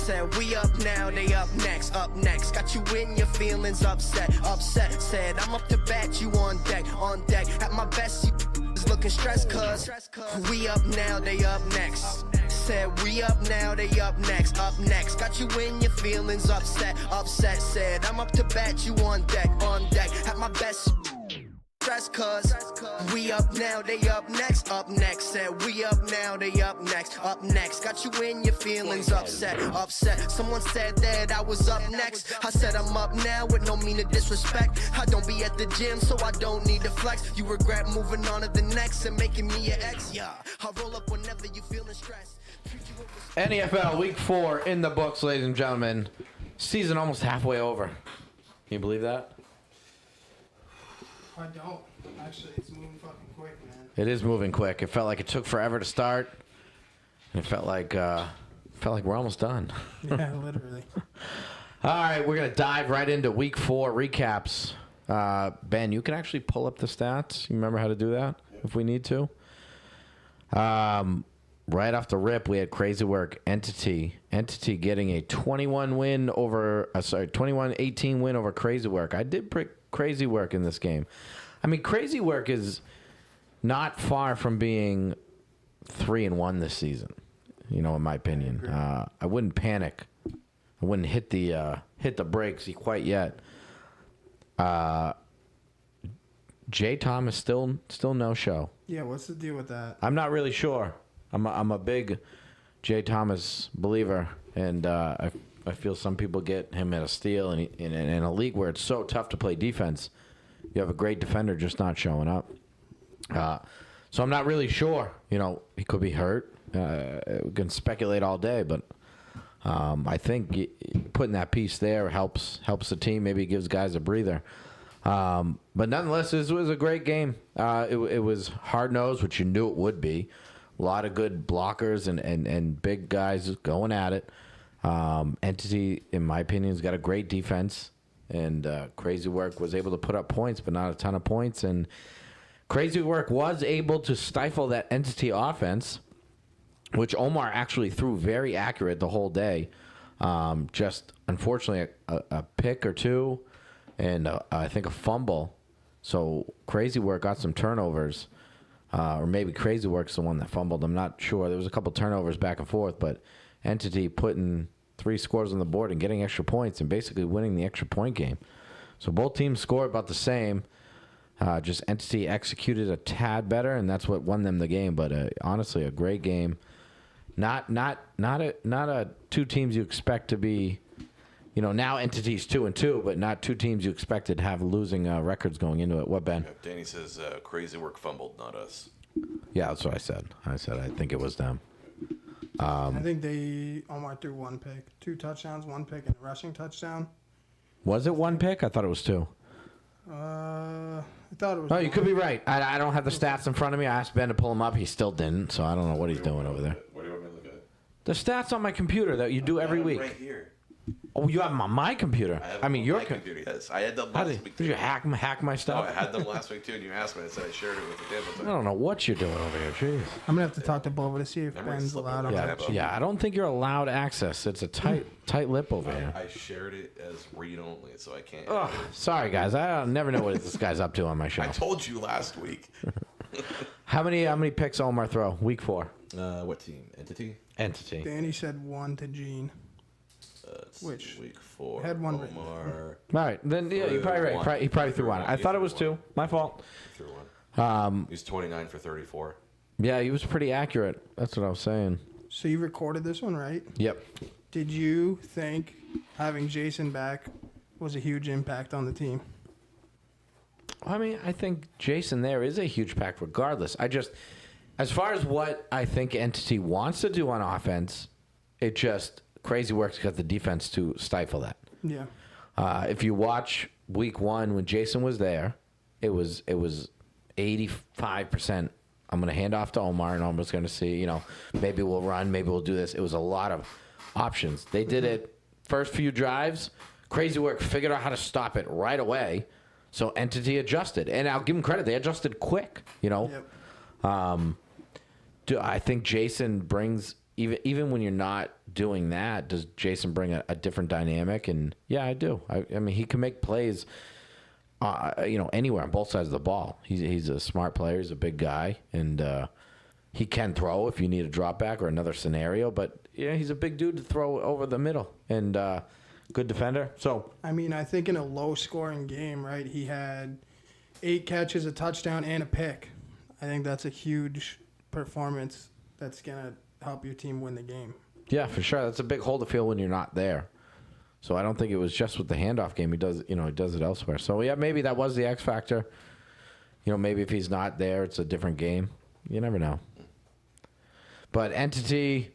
Said we up now, they up next, up next. Got you in your feelings upset, upset. Said I'm up to bat, you on deck, on deck. At my best, you is looking stressed, cuz we up now, they up next. Said we up now, they up next, up next. Got you in your feelings upset, upset. Said I'm up to bat, you on deck, on deck. At my best, stress, cuz we up now, they up next, up next. Said we up now, they up next, up next. Got you in your feelings upset, upset. Someone said that I was up next. I said I'm up now with no mean of disrespect. I don't be at the gym, so I don't need to flex. You regret moving on to the next and making me your ex. Yeah, I roll up whenever you feeling stressed. NEFL Week 4 in the books, ladies and gentlemen. Season almost halfway over. Can you believe that? I don't. Actually, it's moving fucking quick, man. It is moving quick. It felt like it took forever to start. And it felt like we're almost done. Yeah, literally. All right, we're gonna dive right into Week 4 recaps. Ben, you can actually pull up the stats. You remember how to do that if we need to. Right off the rip, we had crazy work. Entity getting a 21-18 win over Crazy Work. I did pick Crazy Work in this game. I mean, Crazy Work is not far from being 3-1 this season. You know, in my opinion, I wouldn't panic. I wouldn't hit the brakes quite yet. Jay Thomas still no show. Yeah, what's the deal with that? I'm not really sure. I'm a big Jay Thomas believer, and I feel some people get him at a steal, and in a league where it's so tough to play defense, you have a great defender just not showing up. So I'm not really sure. You know, he could be hurt. We can speculate all day, but I think putting that piece there helps the team. Maybe it gives guys a breather. But nonetheless, this was a great game. It was hard-nosed, which you knew it would be. A lot of good blockers and big guys going at it. Entity, in my opinion, has got a great defense. And Crazy Work was able to put up points, but not a ton of points. And Crazy Work was able to stifle that Entity offense, which Omar actually threw very accurate the whole day. Just, unfortunately, a pick or two and I think a fumble. So Crazy Work got some turnovers. Or maybe Crazy Work's the one that fumbled. I'm not sure. There was a couple turnovers back and forth, but Entity putting 3 scores on the board and getting extra points and basically winning the extra point game. So both teams scored about the same. Just Entity executed a tad better, and that's what won them the game. But honestly, a great game. Not a two teams you expect to be. You know, now Entity's 2-2, but not two teams you expected to have losing records going into it. What, Ben? Danny says Crazy Work fumbled, not us. Yeah, that's what I said. I think it was them. I think Omar threw 1 pick, 2 touchdowns, 1 pick, and a rushing touchdown. Was it 1 pick? I thought it was 2. I thought it was. Oh, you could be right. I don't have the stats in front of me. I asked Ben to pull them up. He still didn't, so I don't know what he's doing over there. What do you want me to look at? The stats on my computer that you do every week. Right here. Oh, you have them on my computer. I mean, your your computer. Yes, I had them last week. Did you hack my stuff? No, I had them last week too, and you asked me. I said I shared it with the I David. don't know what you're doing over here. Jeez. I'm gonna have to talk to Bova to see if Ben's allowed on that. Yeah, I don't think you're allowed access. It's a tight lip over here. I shared it as read only, so I can't. Oh, sorry guys. I never know what this guy's up to on my show. I told you last week. How many picks Omar throw? Week 4. What team? Entity. Danny said 1 to Gene. Which week 4? Had 1 Omar. All right, then yeah, you're probably right. He probably threw 1. I thought it was 2. My fault. Threw 1. He's 29 for 34. Yeah, he was pretty accurate. That's what I was saying. So you recorded this one, right? Yep. Did you think having Jason back was a huge impact on the team? I mean, I think Jason there is a huge pack regardless. As far as what I think Entity wants to do on offense, it just Crazy Work's got the defense to stifle that. Yeah. If you watch week 1 when Jason was there, it was 85%. I'm going to hand off to Omar, and Omar's going to see, maybe we'll run, maybe we'll do this. It was a lot of options. They did it first few drives. Crazy Work figured out how to stop it right away. So Entity adjusted. And I'll give them credit. They adjusted quick, Yep. I think Jason brings, even when you're not doing that, does Jason bring a different dynamic? And yeah, I do. I mean, he can make plays, anywhere on both sides of the ball. He's a smart player. He's a big guy, and he can throw if you need a drop back or another scenario. But yeah, he's a big dude to throw over the middle, and good defender. So I mean, I think in a low-scoring game, right, he had 8 catches, a touchdown, and a pick. I think that's a huge performance that's going to help your team win the game. yeah, for sure, that's a big hole to fill when you're not there. So I don't think it was just with the handoff game. He does it elsewhere. So yeah, maybe that was the X factor. Maybe if he's not there, it's a different game. You never know. But Entity,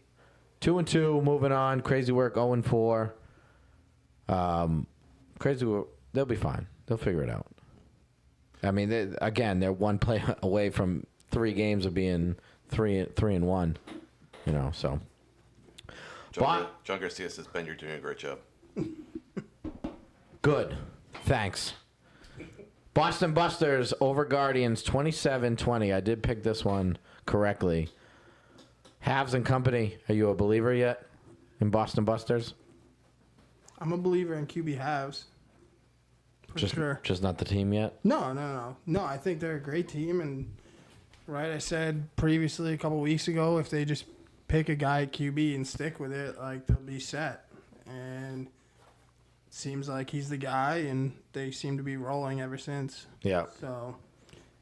2-2, moving on. Crazy Work, 0-4. Crazy Work, they'll be fine. They'll figure it out. I mean, they're one play away from 3 games of being 3-1. So. John Garcia says, Ben, you're doing a great job. Good. Thanks. Boston Busters over Guardians, 27-20. I did pick this one correctly. Habs and company, are you a believer yet in Boston Busters? I'm a believer in QB halves. For sure. Just not the team yet? No. I think they're a great team. And, right, I said previously a couple weeks ago, if they just pick a guy at QB and stick with it, they'll be set. And it seems like he's the guy, and they seem to be rolling ever since. Yeah. So.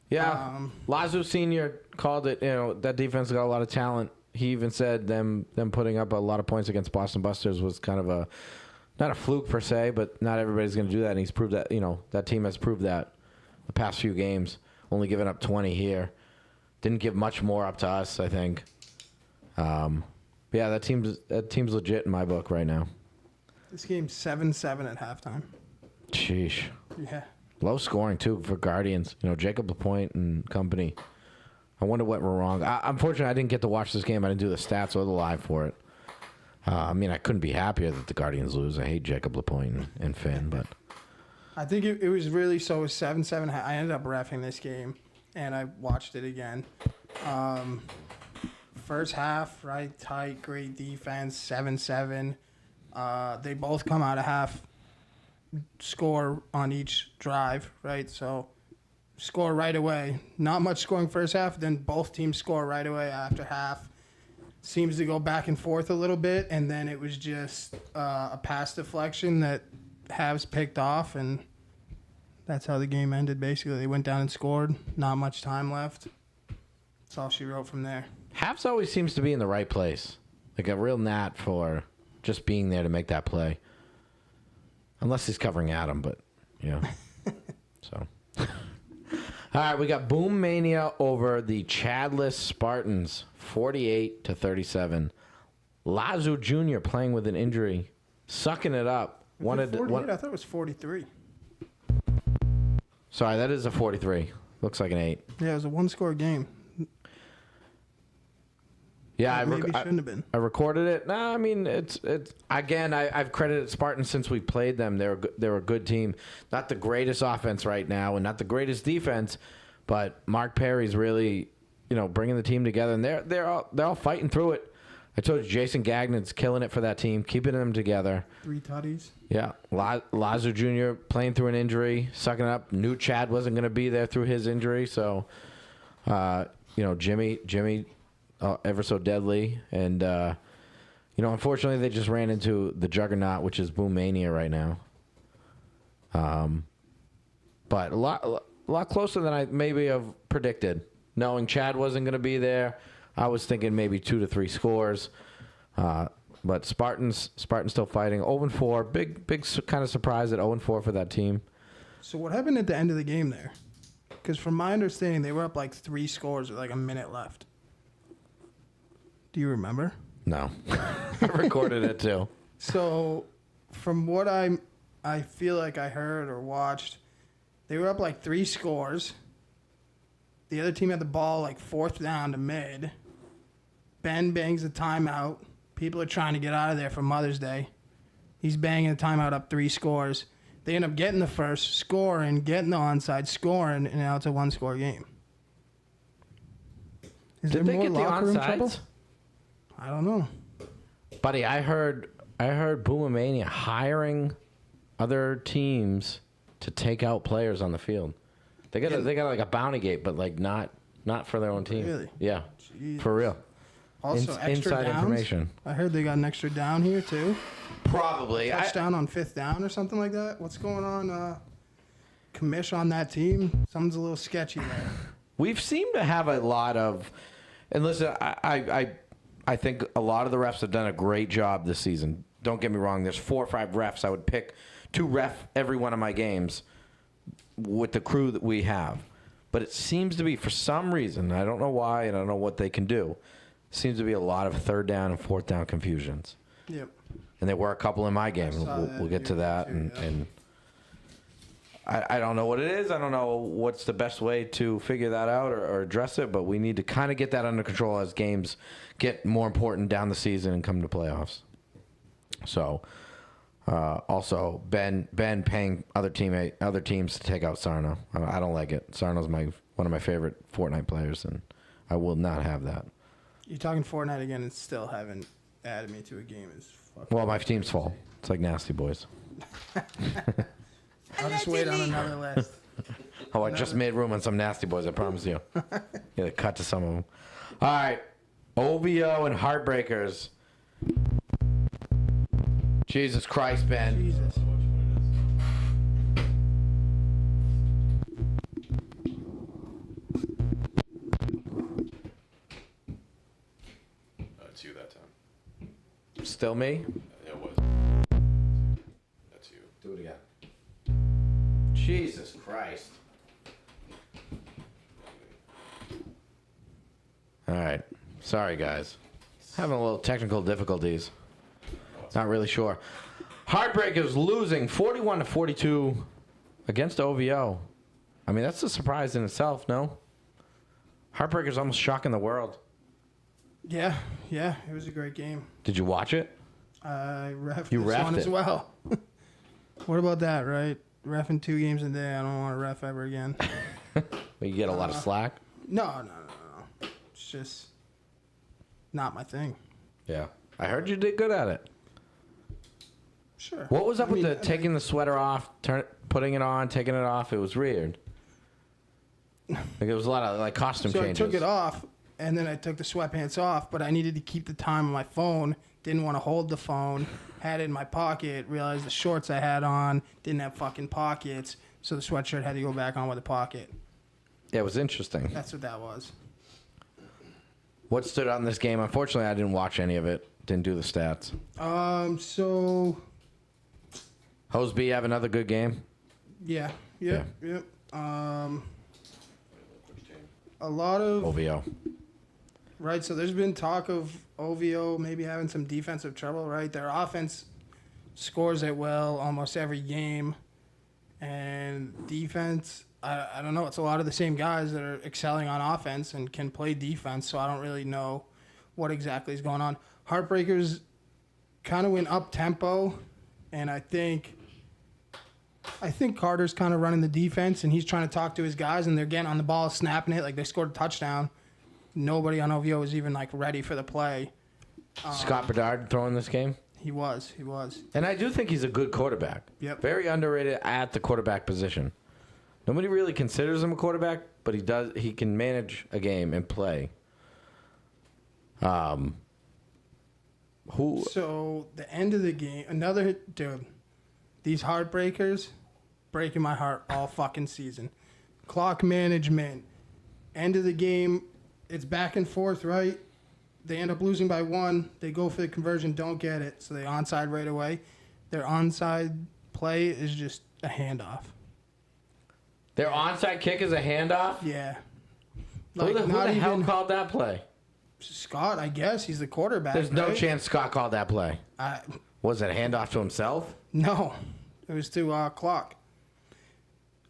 Yeah. Lazu Sr. called it, that defense got a lot of talent. He even said them putting up a lot of points against Boston Busters was kind of not a fluke per se, but not everybody's going to do that. And he's proved that, that team has proved that the past few games, only giving up 20 here. Didn't give much more up to us, I think. Yeah, that team's legit in my book right now. This game's 7-7 at halftime. Sheesh. Yeah. Low scoring, too, for Guardians. Jacob Lapointe and company. I wonder what went wrong. Unfortunately, I didn't get to watch this game. I didn't do the stats or the live for it. I couldn't be happier that the Guardians lose. I hate Jacob Lapointe and Finn, but... I think it was really 7-7. I ended up reffing this game, and I watched it again. First half, right, tight, great defense, 7-7. They both come out of half, score on each drive, right? So score right away. Not much scoring first half, then both teams score right away after half. Seems to go back and forth a little bit, and then it was just a pass deflection that Habs picked off, and that's how the game ended, basically. They went down and scored. Not much time left. That's all she wrote from there. Habs always seems to be in the right place. Like a real gnat for just being there to make that play. Unless he's covering Adam, but, So. All right, we got Boom Mania over the Chadless Spartans, 48-37. Lazu Jr. playing with an injury, sucking it up. I thought it was 43. Sorry, that is a 43. Looks like an 8. Yeah, it was a one-score game. Yeah, maybe shouldn't have been. I recorded it. No, I mean it's again. I've credited Spartans since we played them. They're a good team. Not the greatest offense right now, and not the greatest defense, but Mark Perry's really, bringing the team together, and they're all fighting through it. I told you, Jason Gagnon's killing it for that team, keeping them together. 3 tutties. Yeah, Lazu Jr. playing through an injury, sucking it up. Knew Chad wasn't going to be there through his injury, so Jimmy. Ever so deadly, and unfortunately they just ran into the juggernaut, which is Boom Mania right now. But a lot closer than I maybe have predicted. Knowing Chad wasn't going to be there, I was thinking maybe 2 to 3 scores. But Spartans still fighting. 0-4, big kind of surprise at 0-4 for that team. So what happened at the end of the game there? Because from my understanding, they were up 3 scores with a minute left. Do you remember? No. I recorded it too. So, from what I feel like I heard or watched, they were up 3 scores. The other team had the ball 4th down to mid. Ben bangs a timeout. People are trying to get out of there for Mother's Day. He's banging a timeout up 3 scores. They end up getting the first, scoring, getting the onside, scoring, and now it's a 1-score game. Did they get the onsides? I don't know. Buddy, I heard Boomamania hiring other teams to take out players on the field. They got like a bounty gate, but like not for their own team. Really? Yeah, Jeez. for real. Also, extra inside downs. information. I heard they got an extra down here too. Probably. Touchdown on 5th down or something like that. What's going on? Commish on that team. Something's a little sketchy there. We've seemed to have a lot of, and listen, I think a lot of the refs have done a great job this season. Don't get me wrong. There's 4 or 5 refs. I would pick to ref every one of my games with the crew that we have. But it seems to be, for some reason, I don't know why and I don't know what they can do, seems to be a lot of 3rd down and 4th down confusions. Yep. And there were a couple in my game. We'll get to that. And I don't know what it is. I don't know what's the best way to figure that out or address it, but we need to kind of get that under control as games get more important down the season and come to playoffs. So, also, Ben paying other teams to take out Sarno. I don't like it. Sarno's one of my favorite Fortnite players, and I will not have that. You're talking Fortnite again and still haven't added me to a game. Is fucking Well, my team's full. It's like Nasty Boys. I'll just wait on another list. Oh, I just made room on some Nasty Boys, I promise you. Yeah, cut to some of them. All right. OVO and Heartbreakers. Jesus Christ, Ben. Jesus. It's you that time. Still me? It was. That's you. Do it again. Jesus Christ. All right. Sorry, guys. Having a little technical difficulties. Not really sure. Heartbreakers losing 41-42 against OVO. I mean, that's a surprise in itself, no? Heartbreakers almost shocking the world. Yeah, it was a great game. Did you watch it? I reffed You this reffed one it. as well. What about that, right? Reffing 2 games a day. I don't want to ref ever again. You get a lot of slack? No. It's just not my thing. Yeah. I heard you did good at it. Sure. What was up I with mean, the taking the sweater off, putting it on, taking it off? It was weird. Like it was a lot of like costume So changes. I took it off, and then I took the sweatpants off, but I needed to keep the time on my phone. Didn't want to hold the phone. Had it in my pocket. Realized the shorts I had on didn't have fucking pockets, so the sweatshirt had to go back on with a pocket. Yeah, it was interesting. That's what that was. What stood out in this game? Unfortunately, I didn't watch any of it. Didn't do the stats. So Hoseby have another good game. yeah. A lot of OVO. right. So there's been talk of OVO maybe having some defensive trouble. Right, their offense scores it well almost every game, and defense. I don't know. It's a lot of the same guys that are excelling on offense and can play defense. So I don't really know what exactly is going on. Heartbreakers kind of went up tempo, and I think Carter's kind of running the defense, and he's trying to talk to his guys, and they're getting on the ball, snapping it. Like, they scored a touchdown. Nobody on OVO was even, like, ready for the play. Scott Bedard throwing this game. He was. And I do think he's a good quarterback. Yep. Very underrated at the quarterback position. Nobody really considers him a quarterback, but he can manage a game and play. So, the end of the game, dude, these Heartbreakers breaking my heart all fucking season. Clock management. End of the game, it's back and forth, right? They end up losing by 1. They go for the conversion, don't get it, so they onside right away. Their onside play is just a handoff. Their onside kick is a handoff? Yeah. Who the hell even called that play? Scott, I guess. He's the quarterback. There's no right? chance Scott called that play. Was it a handoff to himself? No. It was to Clock.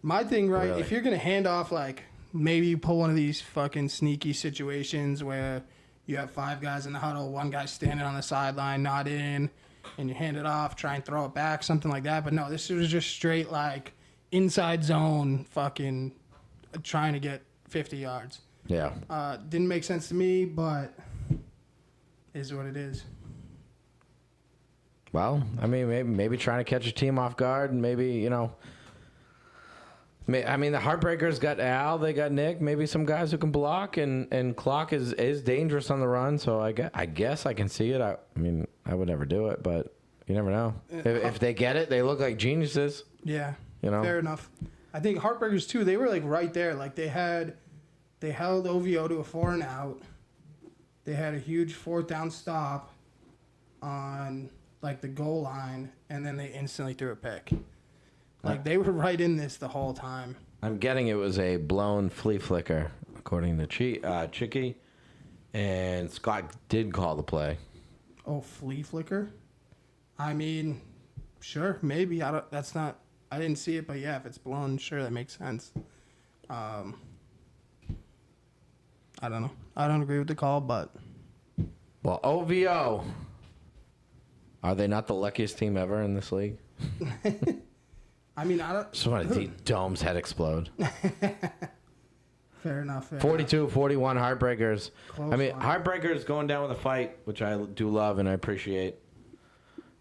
My thing, right, Really? if you're going to hand off, like, maybe you pull one of these fucking sneaky situations where you have 5 guys in the huddle, 1 guy standing on the sideline, not in, and you hand it off, try and throw it back, something like that. But no, this was just straight, like, inside zone fucking trying to get 50 yards. Yeah. Didn't make sense to me, but is what it is. Well, I mean, maybe trying to catch a team off guard, and maybe, you know. I mean, the Heartbreakers got Al, they got Nick, maybe some guys who can block, and Clock is dangerous on the run, so I guess I can see it. I mean, I would never do it, but you never know. If they get it, they look like geniuses. Yeah, you know, fair enough. I think Heartbreakers too. They were like right there. Like they held OVO to a 4-and-out. They had a huge 4th down stop on like the goal line, and then they instantly threw a pick. Like they were right in this the whole time. I'm getting it was a blown flea flicker, according to Chicky, and Scott did call the play. Oh, flea flicker? I mean, sure, maybe. I didn't see it, but yeah, if it's blown, sure, that makes sense. I don't know. I don't agree with the call, but well, OVO, are they not the luckiest team ever in this league? I mean, I don't. Just want to see Dome's head explode. Fair enough. 42-41 Heartbreakers. Close I mean, line. Heartbreakers going down with a fight, which I do love and I appreciate.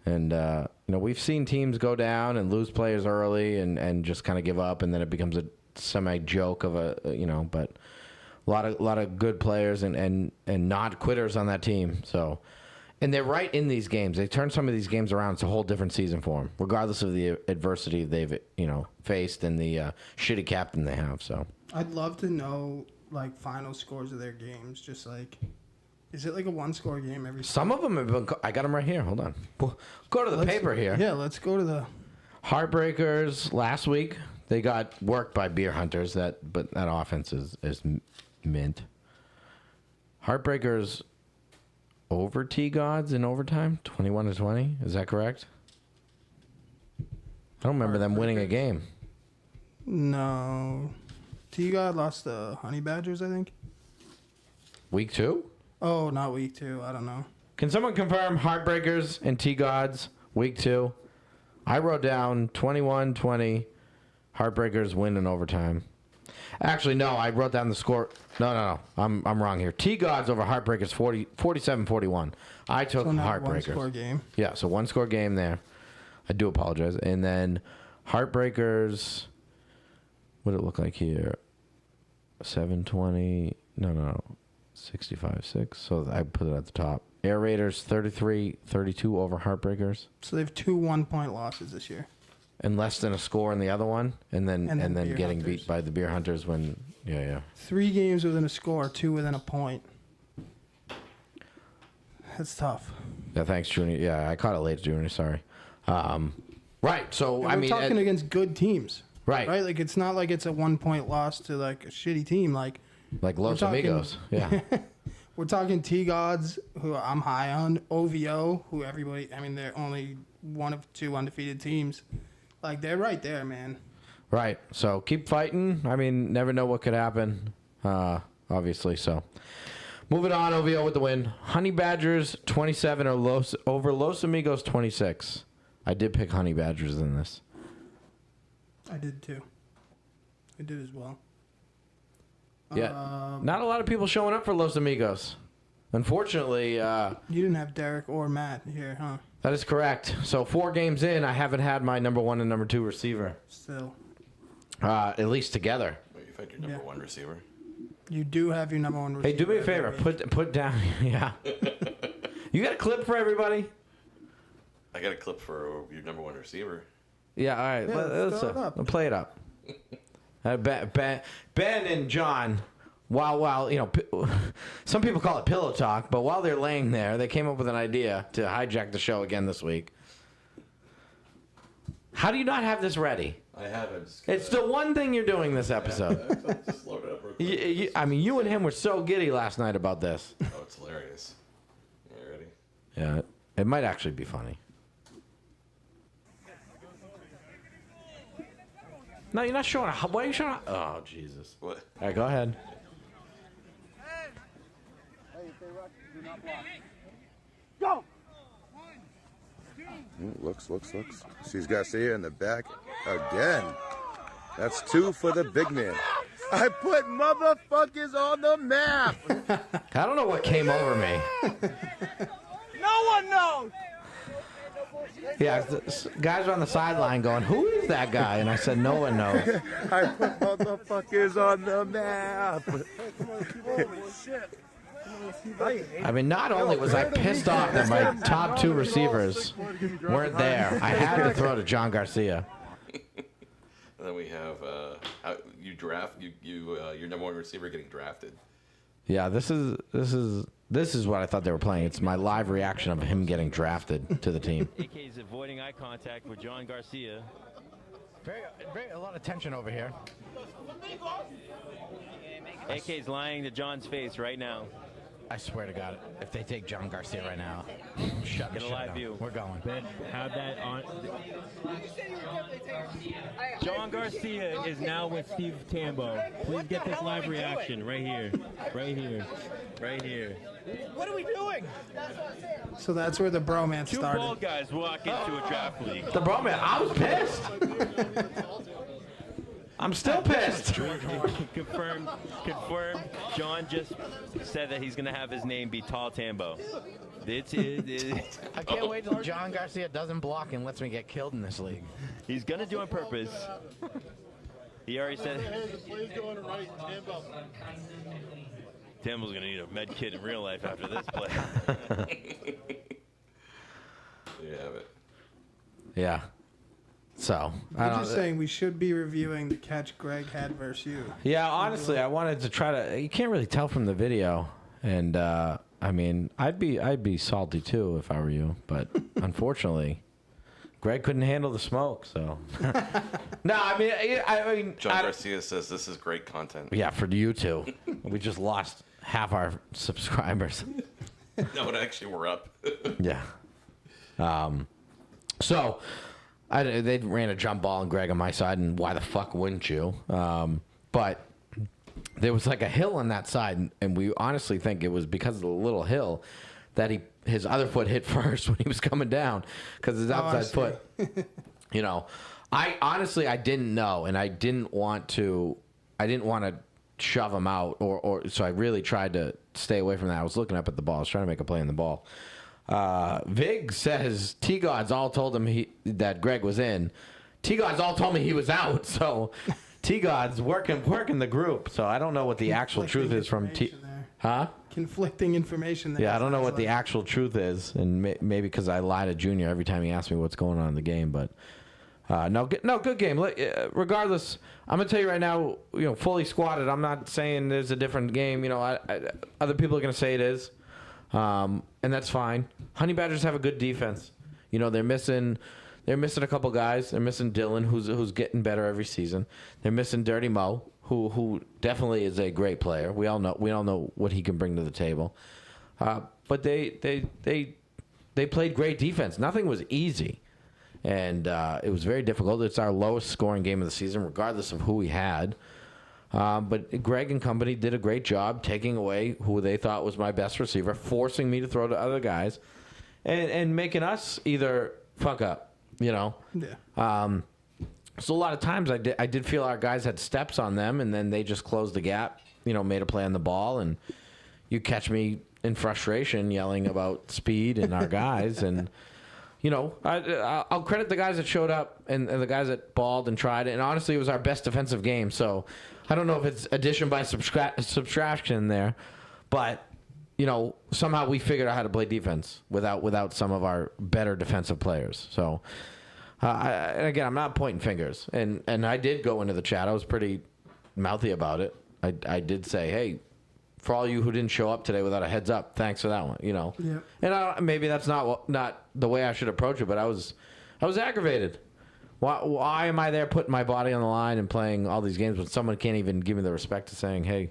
And, you know, we've seen teams go down and lose players early and just kind of give up, and then it becomes a semi-joke of a, you know, but a lot of good players and not quitters on that team. So, and they're right in these games. They turn some of these games around. It's a whole different season for them, regardless of the adversity they've, you know, faced and the shitty captain they have. So I'd love to know like final scores of their games. Just like, is it like a 1-score game every? Some of them have been. I got them right here. Hold on. We'll go to the paper here. Yeah, let's go to the Heartbreakers last week. They got worked by Beer Hunters. But that offense is mint. Heartbreakers over T-Gods in overtime, 21-20. Is that correct? I don't remember them winning a game. No. T-God lost the Honey Badgers, I think. Week 2? Oh, not week 2. I don't know. Can someone confirm Heartbreakers and T-Gods week 2? I wrote down 21-20. Heartbreakers win in overtime. Actually, no, I wrote down the score. No. I'm wrong here. T-Gods over Heartbreakers 47-41. I took So not Heartbreakers. 1-score game. Yeah, so 1-score game there. I do apologize. And then Heartbreakers, what did it look like here? 7-20. No. 65-6. So I put it at the top. Air Raiders 33-32 over Heartbreakers. So they have 2 1-point losses this year. And less than a score in the other one, and then Beer getting Hunters. beat by the Beer Hunters when 3 games within a score, 2 within a point. That's tough. Yeah, thanks, Junior. Yeah, I caught it late, Junior. Sorry. Right. So And I we're mean, talking against good teams. right. Like it's not like it's a 1-point loss to like a shitty team. Like Los talking- Amigos. Yeah. we're talking T-Gods, who I'm high on, OVO, who everybody. I mean, they're only 1 of 2 undefeated teams. Like they're right there, man. Right. So keep fighting. I mean, never know what could happen. Obviously. So moving on, OVO with the win. Honey Badgers 27 over Los Amigos 26. I did pick Honey Badgers in this. I did too. I did as well. Yeah. Not a lot of people showing up for Los Amigos. Unfortunately, You didn't have Derek or Matt here, huh? that is correct. So 4 games in, I haven't had my number 1 and number 2 receiver. Still. At least together. Wait, you found your number 1 receiver? You do have your number 1 receiver. Hey, do me a every favor. week. Put down. Yeah. You got a clip for everybody? I got a clip for your number 1 receiver. Yeah. All right. Yeah, let's throw it up. play it up. Ben and John. While you know, some people call it pillow talk, but while they're laying there, they came up with an idea to hijack the show again this week. How do you not have this ready? I haven't. It's the one thing you're doing this episode. Just load it up real quick. I mean, you and him were so giddy last night about this. Oh, it's hilarious. You ready? Yeah, it might actually be funny. No, you're not showing. Why are you showing? Oh, Jesus. What? All right, go ahead. Looks. Sees Garcia in the back again. That's 2 for the big man. I put motherfuckers on the map. I don't know what came over me. No one knows. Yeah, guys were on the sideline going, "Who is that guy?" And I said, "No one knows." I put motherfuckers on the map. I mean, not only was I pissed off that my top 2 receivers weren't there, I had to throw to John Garcia. And then we have you draft your number 1 receiver getting drafted. Yeah, this is what I thought they were playing. It's my live reaction of him getting drafted to the team. AK's avoiding eye contact with John Garcia. A lot of tension over here. AK's lying to John's face right now. I swear to God, if they take John Garcia right now, Get a live view. We're going. Ben, have that on. John Garcia is now with Steve Tambo. Please get this live reaction right here. Right here. Right here. What are we doing? So that's where the bromance 2 started. bald guys walk into a draft league. The bromance. I was pissed. I'm still pissed. Confirmed. John just said that he's going to have his name be Tall Tambo. I can't wait till John Garcia doesn't block and lets me get killed in this league. He's going to do it on purpose. He already said. Tambo's going to need a med kit in real life after this play. There you have it. Yeah. So, I'm just saying we should be reviewing the catch Greg had versus you. Yeah, honestly, I wanted to try to. You can't really tell from the video, and I mean, I'd be salty too if I were you, but unfortunately, Greg couldn't handle the smoke. So, no, I mean, John Garcia says this is great content. Yeah, for you two, we just lost half our subscribers. No, it actually we're up. Yeah. So. They ran a jump ball on Greg on my side, and why the fuck wouldn't you? But there was like a hill on that side, and we honestly think it was because of the little hill that his other foot hit first when he was coming down because his outside foot. You know, I didn't know, and I didn't want to shove him out, or so I really tried to stay away from that. I was looking up at the ball. I was trying to make a play on the ball. Vig says T-Gods all told him that Greg was in. T-Gods all told me he was out. So T-Gods working the group. So I don't know what the actual truth is from T. Huh? Conflicting information there. Yeah, I don't know what the actual truth is, and maybe because I lie to Junior every time he asks me what's going on in the game. But no, good game. Regardless, I'm gonna tell you right now. You know, fully squatted. I'm not saying there's a different game. You know, other people are gonna say it is. And that's fine. Honey Badgers have a good defense. You know, they're missing a couple guys. They're missing Dylan, who's getting better every season. They're missing Dirty Mo, who definitely is a great player. We all know what he can bring to the table. But they played great defense. Nothing was easy, and it was very difficult. It's our lowest scoring game of the season, regardless of who we had. But Greg and company did a great job taking away who they thought was my best receiver, forcing me to throw to other guys, and making us either fuck up, you know. Yeah. So a lot of times I did feel our guys had steps on them, and then they just closed the gap, you know, made a play on the ball, and you catch me in frustration yelling about speed and our guys, and you know, I'll credit the guys that showed up and the guys that balled and tried it, and honestly, it was our best defensive game. So I don't know if it's addition by subtraction there, but you know, somehow we figured out how to play defense without some of our better defensive players. So, and again, I'm not pointing fingers, and I did go into the chat. I was pretty mouthy about it. I did say, hey, for all you who didn't show up today without a heads up, thanks for that one. You know, yeah. And maybe that's not the way I should approach it, but I was aggravated. Why am I there putting my body on the line and playing all these games when someone can't even give me the respect to saying, hey,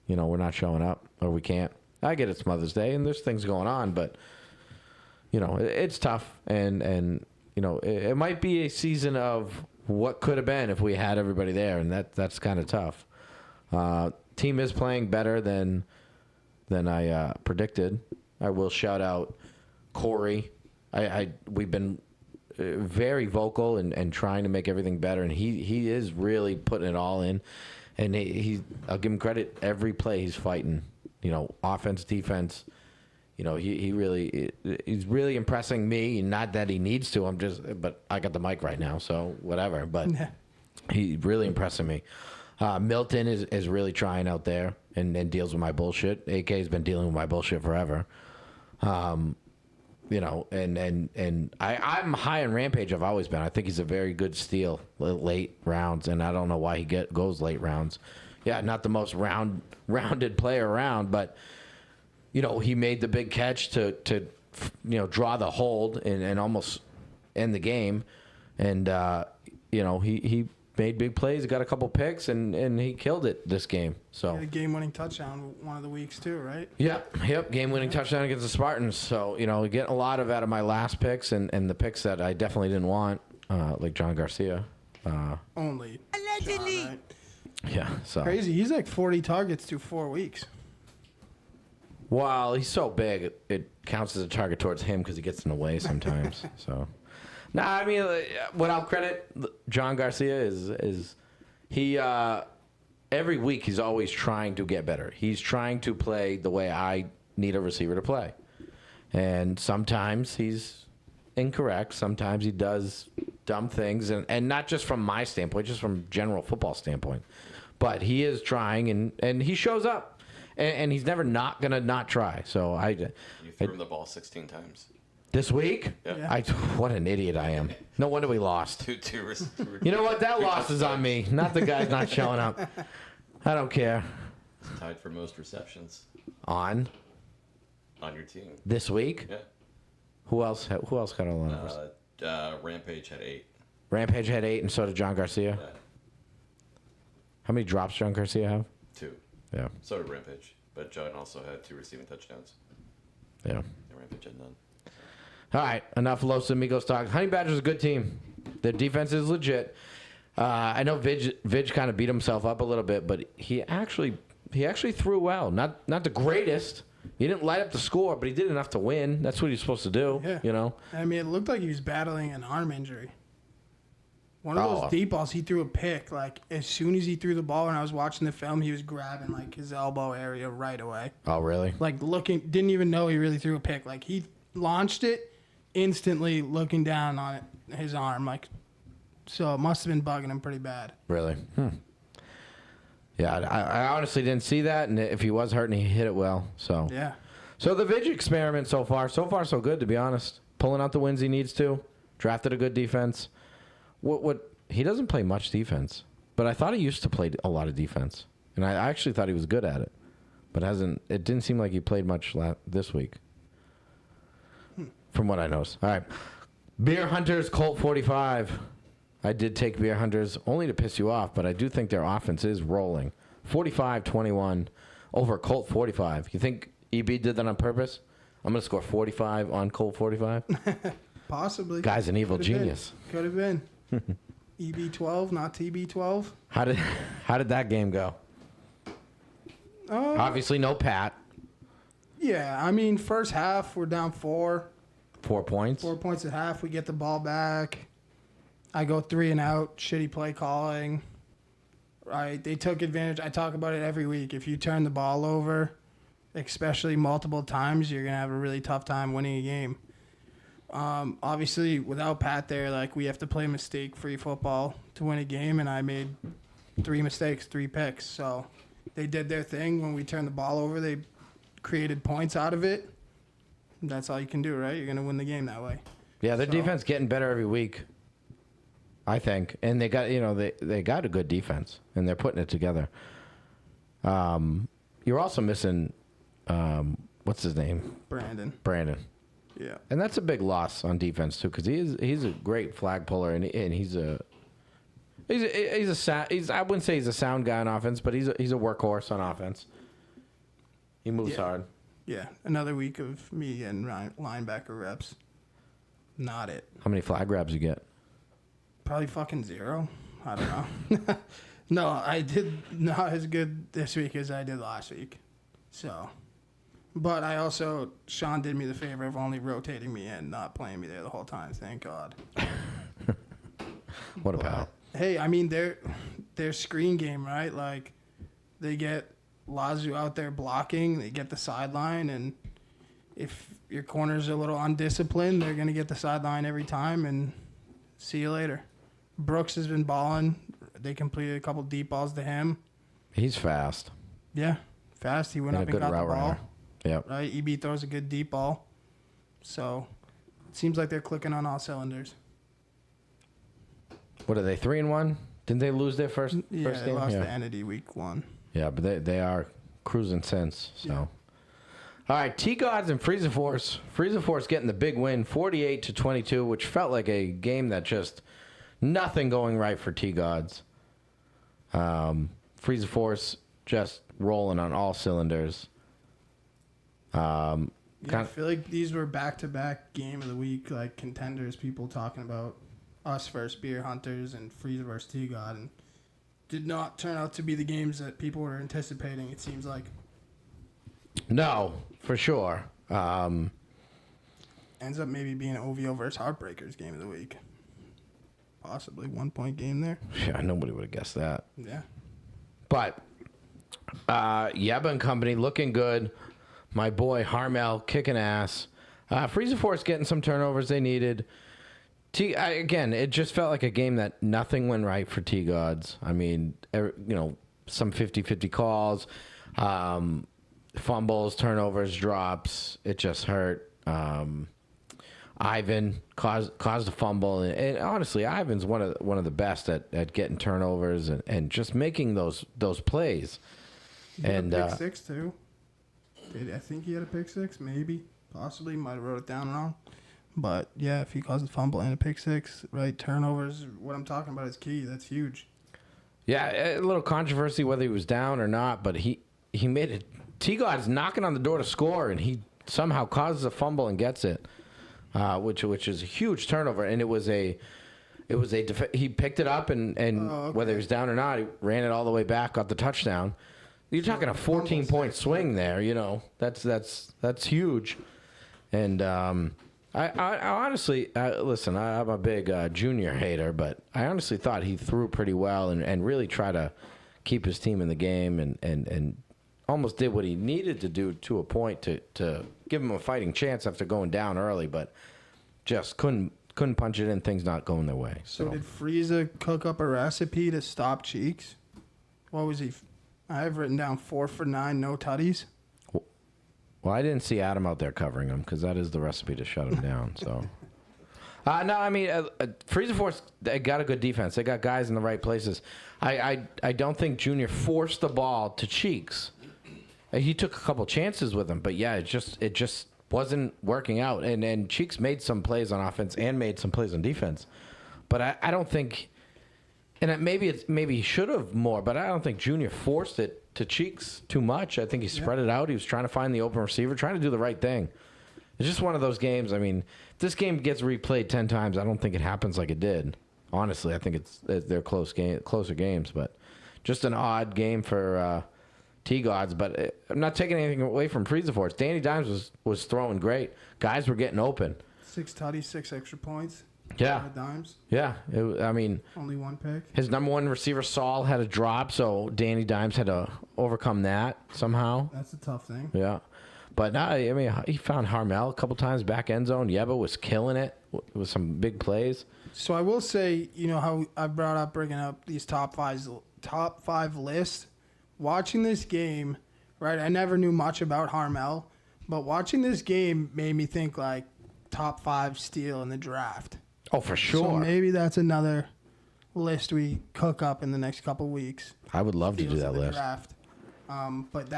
you know, we're not showing up or we can't. I get it's Mother's Day and there's things going on, but, you know, it's tough. And you know, it might be a season of what could have been if we had everybody there, and that's kind of tough. Team is playing better than I predicted. I will shout out Corey. We've been very vocal and trying to make everything better, and he is really putting it all in. And I'll give him credit. Every play he's fighting, you know, offense, defense, he's really impressing me. Not that he needs to. But I got the mic right now, so whatever. But he's really impressing me. Milton is really trying out there and deals with my bullshit. AK has been dealing with my bullshit forever. And I'm high on Rampage. I've always been. I think he's a very good steal late rounds, and I don't know why he goes late rounds. Yeah, not the most rounded player around, but he made the big catch to draw the hold and almost end the game, and he made big plays. He got a couple picks, and he killed it this game. So a game-winning touchdown one of the weeks too, right? Yep. Game-winning touchdown against the Spartans. So we get a lot out of my last picks and the picks that I definitely didn't want, like John Garcia. Only. Allegedly. John, right? Yeah. So Crazy. He's like 40 targets through 4 weeks. Well, he's so big, it counts as a target towards him because he gets in the way sometimes. So. No, I mean, what I'll credit John Garcia is he every week he's always trying to get better. He's trying to play the way I need a receiver to play. And sometimes he's incorrect. Sometimes he does dumb things, and not just from my standpoint, just from general football standpoint. But he is trying, and he shows up. And he's never not going to not try. So You threw him the ball 16 times. This week? Yeah. What an idiot I am. No wonder we lost. Two You know what? That loss is on me. Not the guy's not showing up. I don't care. Tied for most receptions On on your team. this week? Yeah. Who else got a lot of us? Rampage had 8. Rampage had 8, and so did John Garcia. Yeah. How many drops John Garcia have? 2. Yeah. So did Rampage. But John also had 2 receiving touchdowns. Yeah. And Rampage had none. All right, enough Los Amigos talk. Honey Badger's a good team. Their defense is legit. I know Vidge kind of beat himself up a little bit, but he actually threw well. Not the greatest. He didn't light up the score, but he did enough to win. That's what he's supposed to do. Yeah. I mean, it looked like he was battling an arm injury. One of those deep balls, he threw a pick. Like, as soon as he threw the ball, when I was watching the film, he was grabbing, like, his elbow area right away. Oh, really? Like, didn't even know he really threw a pick. Like, he launched it instantly looking down on his arm. Like, so it must have been bugging him pretty bad. Really? Yeah, I honestly didn't see that, and if he was hurting, he hit it well. So Yeah. So the Vidge experiment so far so good, to be honest. Pulling out the wins he needs to. Drafted a good defense. What he doesn't play much defense, but I thought he used to play a lot of defense, and I actually thought he was good at it, but it didn't seem like he played much this week, from what I noticed. All right, Beer Hunters Colt 45. I did take Beer Hunters only to piss you off, but I do think their offense is rolling. 45-21 over Colt 45. You think EB did that on purpose? I'm gonna score 45 on Colt 45. Possibly. Guy's an evil genius. Could have been. EB12, not TB12. How did that game go? Obviously, no Pat. Yeah, I mean, first half, we're down 4. 4 points. 4 points at half. We get the ball back. I go 3 and out. Shitty play calling. Right? They took advantage. I talk about it every week. If you turn the ball over, especially multiple times, you're going to have a really tough time winning a game. Obviously, without Pat there, like, we have to play mistake-free football to win a game, and I made 3 mistakes, 3 picks. So they did their thing. When we turned the ball over, they created points out of it. That's all you can do, right? You're going to win the game that way. Yeah, their defense getting better every week, I think. And they got, they got a good defense, and they're putting it together. You're also missing, what's his name? Brandon. Yeah. And that's a big loss on defense too, because he's a great flag puller, and he's I wouldn't say he's a sound guy on offense, but he's a workhorse on offense. He moves hard. Yeah, another week of me and linebacker reps. Not it. How many flag grabs you get? Probably fucking 0. I don't know. No, I did not as good this week as I did last week. So, but I also, Sean did me the favor of only rotating me in, not playing me there the whole time. Thank God. What a pal. Hey, I mean, their screen game, right? Like, they get Lazu out there blocking, they get the sideline, and if your corners are a little undisciplined, they're going to get the sideline every time, and see you later. Brooks has been balling. They completed a couple deep balls to him. He's fast. Yeah, fast. He went And up a and good got the route ball. runner. Yep. Right? EB throws a good deep ball. So, it seems like they're clicking on all cylinders. What are they, 3-1? Didn't they lose their first Yeah, game? they lost to Entity week 1. Yeah, but they are cruising since. So, all right, T-Gods and Freezer Force. Freezer Force getting the big win, 48-22, which felt like a game that just nothing going right for T-Gods. Freezer Force just rolling on all cylinders. Yeah, I feel like these were back-to-back game of the week, like contenders, people talking about us versus Beer Hunters and Freezer versus T-God, and did not turn out to be the games that people were anticipating, it seems like. No, for sure. Ends up maybe being OVO versus Heartbreakers game of the week. Possibly 1-point game there. Yeah, nobody would have guessed that. Yeah. But Yeba and company looking good. My boy Harmel kicking ass. Freezer Force getting some turnovers they needed. Again, it just felt like a game that nothing went right for T-Gods. I mean, some 50-50 calls, fumbles, turnovers, drops. It just hurt. Ivan caused a fumble, and honestly, Ivan's one of the best at getting turnovers and just making those plays. He had a pick six too. I think he had a pick six, maybe, possibly. Might have wrote it down wrong. But yeah, if he caused a fumble and a pick six, right, turnovers, what I'm talking about is key. That's huge. Yeah, a little controversy whether he was down or not, but he made it. T-God's knocking on the door to score, and he somehow causes a fumble and gets it, which is a huge turnover. And he picked it up and whether he was down or not, he ran it all the way back, got the touchdown. You're talking a 14-point swing there, that's huge. And I honestly, listen, I'm a big Junior hater, but I honestly thought he threw pretty well and really tried to keep his team in the game and almost did what he needed to do to a point to give him a fighting chance after going down early, but just couldn't punch it in, things not going their way. So did Frieza cook up a recipe to stop Cheeks? What was he? I have written down 4 for 9, no tutties. Well, I didn't see Adam out there covering him because that is the recipe to shut him down. So, no, I mean, Freezer Force, they got a good defense. They got guys in the right places. I don't think Junior forced the ball to Cheeks. He took a couple chances with him, but yeah, it just wasn't working out. And Cheeks made some plays on offense and made some plays on defense, but I don't think. And maybe he should have more, but I don't think Junior forced it to Cheeks too much. I think he spread it out. He was trying to find the open receiver, trying to do the right thing. It's just one of those games. I mean, if this game gets replayed 10 times, I don't think it happens like it did. Honestly, I think they're closer games, but just an odd game for T-Gods. But I'm not taking anything away from Freezer Force. Danny Dimes was throwing great. Guys were getting open. 6 tutties, 6 extra points. Yeah. Dimes. Yeah. I mean, only 1 pick. His number one receiver, Saul, had a drop, so Danny Dimes had to overcome that somehow. That's a tough thing. Yeah. But no, I mean, he found Harmel a couple times back end zone. Yeba was killing it with some big plays. So I will say, how I brought up bringing up these top five lists. Watching this game, right, I never knew much about Harmel, but watching this game made me think like top 5 steal in the draft. Oh, for sure. So maybe that's another list we cook up in the next couple weeks. I would love to do that list. Draft. But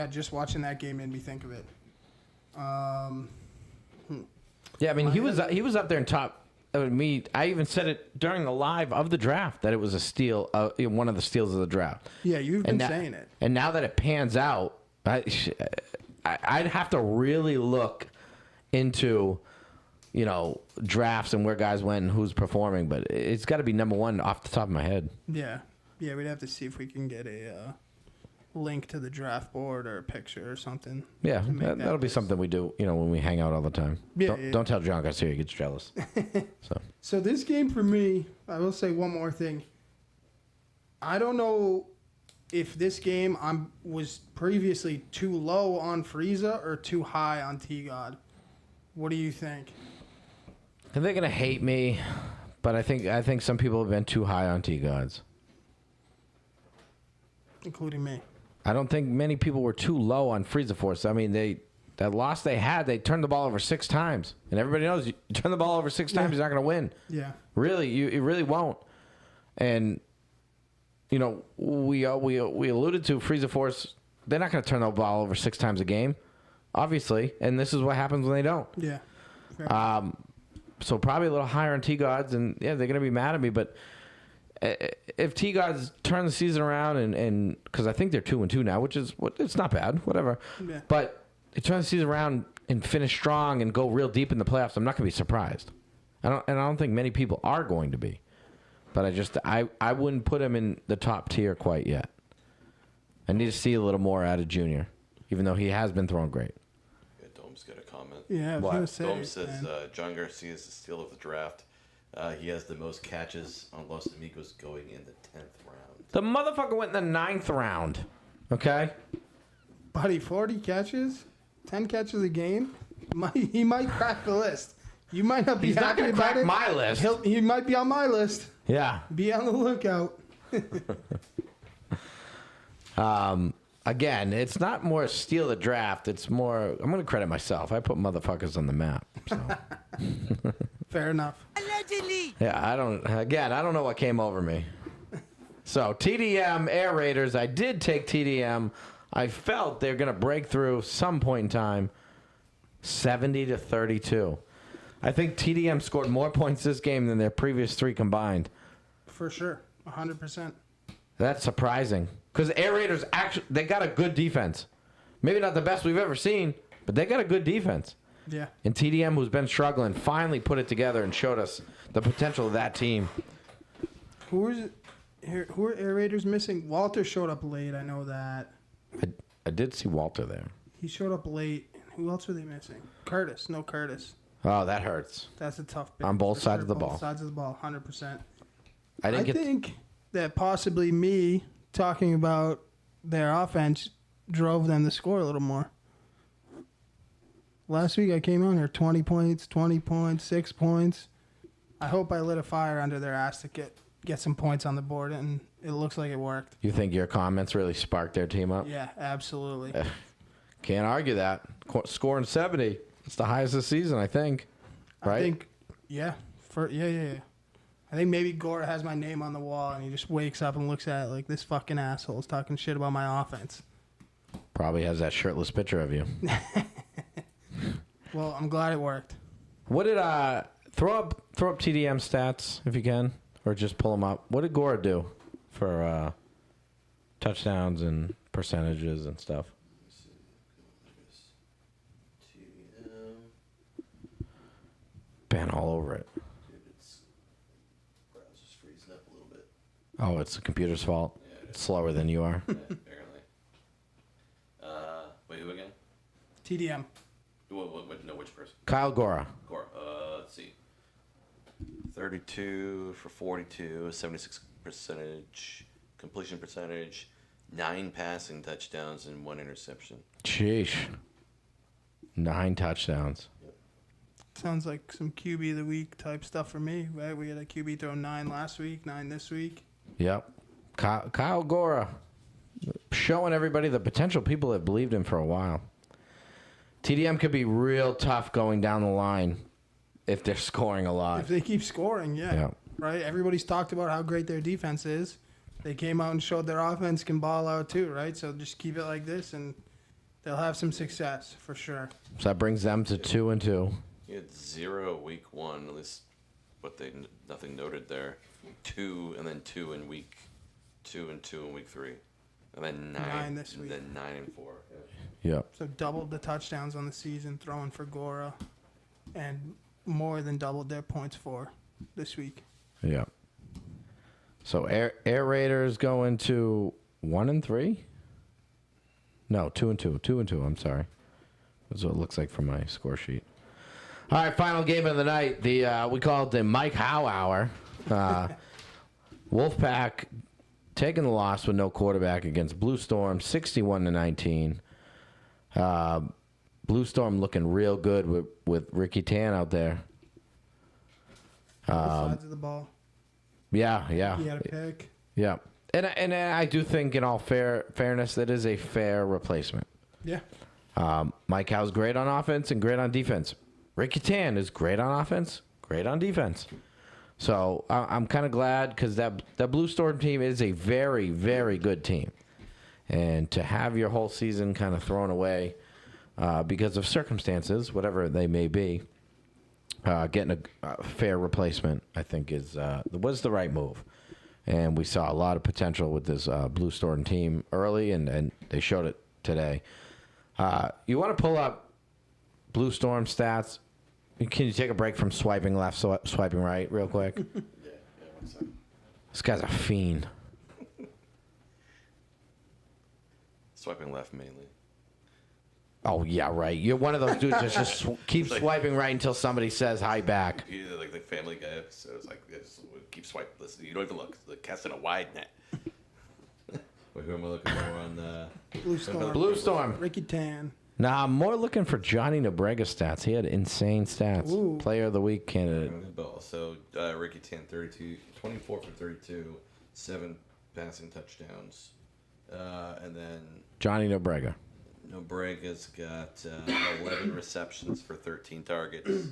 just watching that game made me think of it. Yeah, I mean, he was up there in top. I even said it during the live of the draft that it was a steal, one of the steals of the draft. Yeah, you've been saying it. And now that it pans out, I'd have to really look into drafts and where guys went and who's performing, but it's got to be number one off the top of my head. Yeah, we'd have to see if we can get a link to the draft board or a picture or something. Yeah, that'll be something we do, when we hang out all the time. Don't tell John Garcia, he gets jealous. So this game for me, I will say one more thing. I don't know if this game was previously too low on Frieza or too high on T-God. What do you think? And they're gonna hate me, but I think some people have been too high on T-Gods. Including me. I don't think many people were too low on Frieza Force. I mean, that loss they had, they turned the ball over 6 times, and everybody knows you turn the ball over 6 times, you're not gonna win. Yeah. Really, you really won't. And you know, we alluded to Frieza Force. They're not gonna turn the ball over 6 times a game, obviously, and this is what happens when they don't. Yeah. Fair. So probably a little higher on T-Gods, and yeah, they're going to be mad at me. But if T-Gods turn the season around, and because I think they're 2-2 now, which is it's not bad, whatever. Yeah. But they turn the season around and finish strong and go real deep in the playoffs, I'm not going to be surprised. I don't think many people are going to be. But I wouldn't put him in the top tier quite yet. I need to see a little more out of Junior, even though he has been throwing great. Dome's got a comment. Yeah, I was going to say. Dome says John Garcia is the steal of the draft. He has the most catches on Los Amigos going in the 10th round. The motherfucker went in the 9th round. Okay? Buddy, 40 catches? 10 catches a game? He might crack the list. You might not be He's not happy going to about crack it. my list. He might be on my list. Yeah. Be on the lookout. Again, it's not more steal the draft. It's more, I'm going to credit myself. I put motherfuckers on the map. So. Fair enough. Allegedly. Yeah, I don't know what came over me. So, TDM, Air Raiders. I did take TDM. I felt they're going to break through some point in time. 70-32. I think TDM scored more points this game than their previous 3 combined. For sure. 100%. That's surprising. Because Air Raiders, actually, they got a good defense. Maybe not the best we've ever seen, but they got a good defense. Yeah. And TDM, who's been struggling, finally put it together and showed us the potential of that team. Who are Air Raiders missing? Walter showed up late. I know that. I did see Walter there. He showed up late. Who else are they missing? Curtis. No Curtis. Oh, that hurts. That's a tough bit. On both sides of the ball. Both sides of the ball, 100%. I think that possibly me talking about their offense drove them to score a little more. Last week I came on here 20 points, 6 points. I hope I lit a fire under their ass to get some points on the board, and it looks like it worked. You think your comments really sparked their team up? Yeah, absolutely. Can't argue that. Scoring 70. It's the highest this season, I think. Right? I think, yeah. Yeah. I think maybe Gore has my name on the wall, and he just wakes up and looks at it like, this fucking asshole's talking shit about my offense. Probably has that shirtless picture of you. Well, I'm glad it worked. What did throw up TDM stats if you can, or just pull them up? What did Gore do for touchdowns and percentages and stuff? Been all over it. Browser's freezing up a little bit. Oh, it's the computer's fault. Yeah, It's slower than you are. Yeah, apparently. Wait, who again? TDM. No, which person? Kyle Gora. Let's see. 32 for 42, 76% completion percentage, 9 passing touchdowns, and 1 interception. Sheesh. 9 touchdowns. Sounds like some QB of the week type stuff for me, right? We had a QB throw 9 last week, 9 this week. Yep. Kyle Gora. Showing everybody the potential. People have believed in for a while. TDM could be real tough going down the line if they're scoring a lot. If they keep scoring, yeah. Right? Everybody's talked about how great their defense is. They came out and showed their offense can ball out too, right? So just keep it like this, and they'll have some success for sure. So that brings them to 2-2. He had 0 week 1, at least nothing noted there. 2 and then 2 in week 2 and 2 in week 3. And then 9 this week. And then 9 and 4. Yep. So doubled the touchdowns on the season throwing for Gora, and more than doubled their points for this week. Yep. So Air Raiders going to 1-3? No, 2-2. 2-2. I'm sorry. That's what it looks like from my score sheet. All right, final game of the night. We call it the Mike Howe Hour. Wolfpack taking the loss with no quarterback against Blue Storm, 61-19. Blue Storm looking real good with Ricky Tan out there. Both sides of the ball. Yeah. He had a pick. Yeah. And I do think, in all fairness, that is a fair replacement. Yeah. Mike Howe's great on offense and great on defense. Ricky Tan is great on offense, great on defense. So I'm kind of glad, because that Blue Storm team is a very, very good team. And to have your whole season kind of thrown away because of circumstances, whatever they may be, getting a fair replacement, I think, was the right move. And we saw a lot of potential with this Blue Storm team early, and they showed it today. You want to pull up Blue Storm stats? Can you take a break from swiping left, swiping right real quick? Yeah, 1 second. This guy's a fiend. Swiping left mainly. Oh, yeah, right. You're one of those dudes that just keep swiping right until somebody says hi back. Either like the Family Guy episode, it's like keep swiping. Listen, you don't even look. The cat's in a wide net. Wait, who am I looking for on Blue Storm. Blue Storm. Ricky Tan. Nah, I'm more looking for Johnny Nobrega stats. He had insane stats. Ooh. Player of the week candidate. ball? So Ricky Tan, 24 for 32, 7 passing touchdowns, and then Johnny Nobrega. Nobrega's got 11 receptions for 13 targets,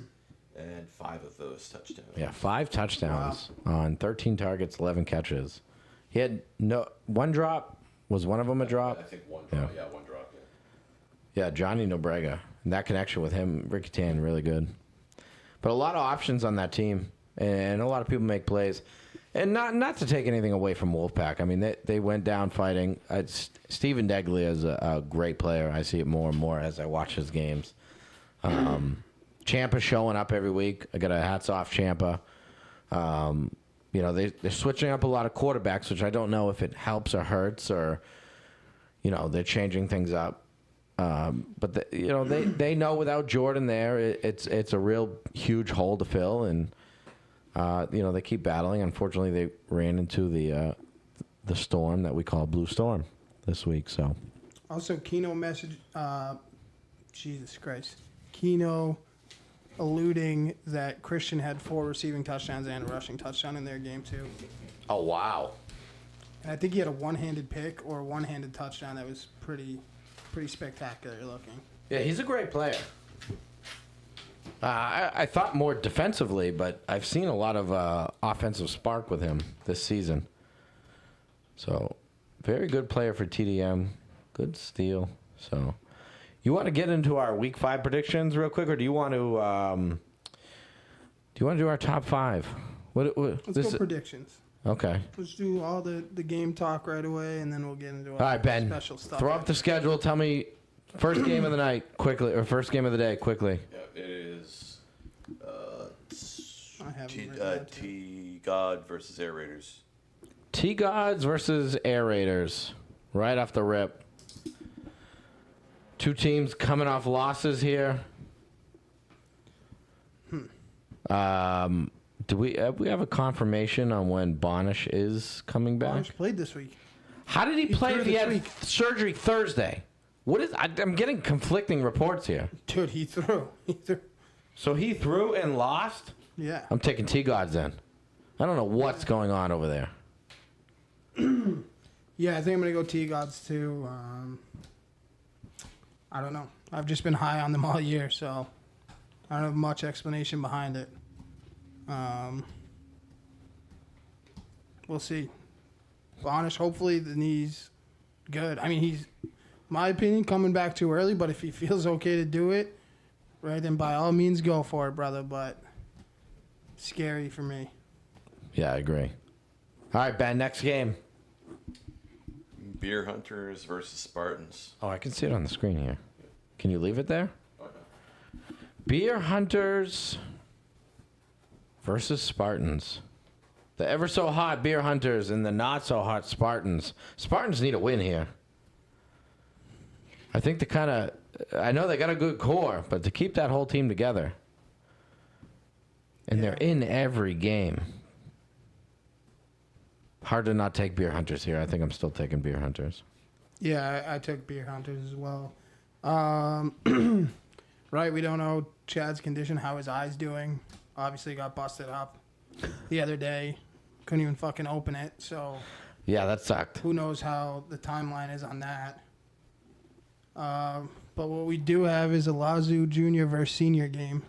and 5 of those touchdowns. Yeah, 5 touchdowns on 13 targets, 11 catches. He had one drop. Was one of them a drop? I think one drop. Yeah, one drop. Yeah, Johnny Nobrega. And that connection with him, Ricky Tan, really good. But a lot of options on that team, and a lot of people make plays. And not to take anything away from Wolfpack. I mean, they went down fighting. Stephen Deglia is a great player. I see it more and more as I watch his games. Ciampa showing up every week. I got a hats off Ciampa. They're switching up a lot of quarterbacks, which I don't know if it helps or hurts, or they're changing things up. But they know without Jordan there, it's a real huge hole to fill, and they keep battling. Unfortunately, they ran into the storm that we call Blue Storm this week. So Also, Keno message. Jesus Christ, Keno alluding that Christian had 4 receiving touchdowns and a rushing touchdown in their game too. oh wow, And I think he had a one-handed pick or a one-handed touchdown that was pretty spectacular looking. yeah, he's a great player. I thought more defensively, but I've seen a lot of offensive spark with him this season. So, very good player for TDM. Good steal. So, you want to get into our Week 5 predictions real quick, or do you want to do our top 5? Let's go predictions. Okay. Let's do all the game talk right away, and then we'll get into All right, Ben. special stuff. Throw up the schedule. Tell me first game of the night quickly, or first game of the day quickly. Yeah, it is I have it written down, too. T-God versus Air Raiders. T-Gods versus Air Raiders. Right off the rip. 2 teams coming off losses here. Do we have a confirmation on when Bonish is coming back? Bonish played this week. How did he play threw if he this had week. surgery Thursday? I'm getting conflicting reports here. Dude, he threw. So he threw and lost? Yeah. I'm taking T-Gods then. I don't know what's going on over there. Yeah, I think I'm going to go T-Gods too. I don't know. I've just been high on them all year, so I don't have much explanation behind it. We'll see. Bonish, hopefully the knee's good. I mean, he's, my opinion, coming back too early, but if he feels okay to do it, right, then by all means go for it, brother, but scary for me. Yeah, I agree. All right, Ben, next game. Beer Hunters versus Spartans. Oh, I can see it on the screen here. Can you leave it there? Beer Hunters versus Spartans. The ever so hot Beer Hunters and the not so hot Spartans. Spartans need a win here. I think I know they got a good core, but to keep that whole team together. And they're in every game. Hard to not take Beer Hunters here. I think I'm still taking Beer Hunters. Yeah, I took Beer Hunters as well. Right, we don't know Chad's condition, how his eye's doing. Obviously got busted up the other day. Couldn't even fucking open it, so Yeah, that sucked. who knows how the timeline is on that. But what we do have is a Lazoo junior versus senior game.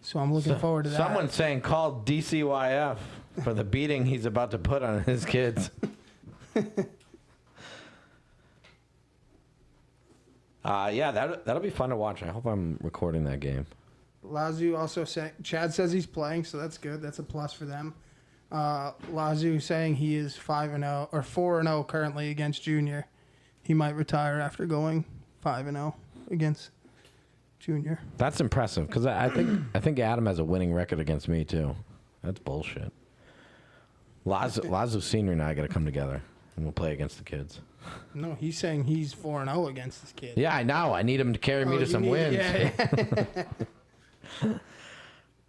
So I'm looking forward to that. Someone's saying call DCYF for the beating he's about to put on his kids. Yeah, that'll be fun to watch. I hope I'm recording that game. Lazoo also saying, Chad says he's playing, so that's good. That's a plus for them. Lazoo saying he is 5-0 or 4-0 currently against junior. He might retire after going 5-0 against junior. That's impressive because I think Adam has a winning record against me too. That's bullshit. Lazoo Senior and I got to come together and we'll play against the kids. No, he's saying he's 4-0 against this kid. Yeah, I know. I need him to carry me to some wins. Yeah.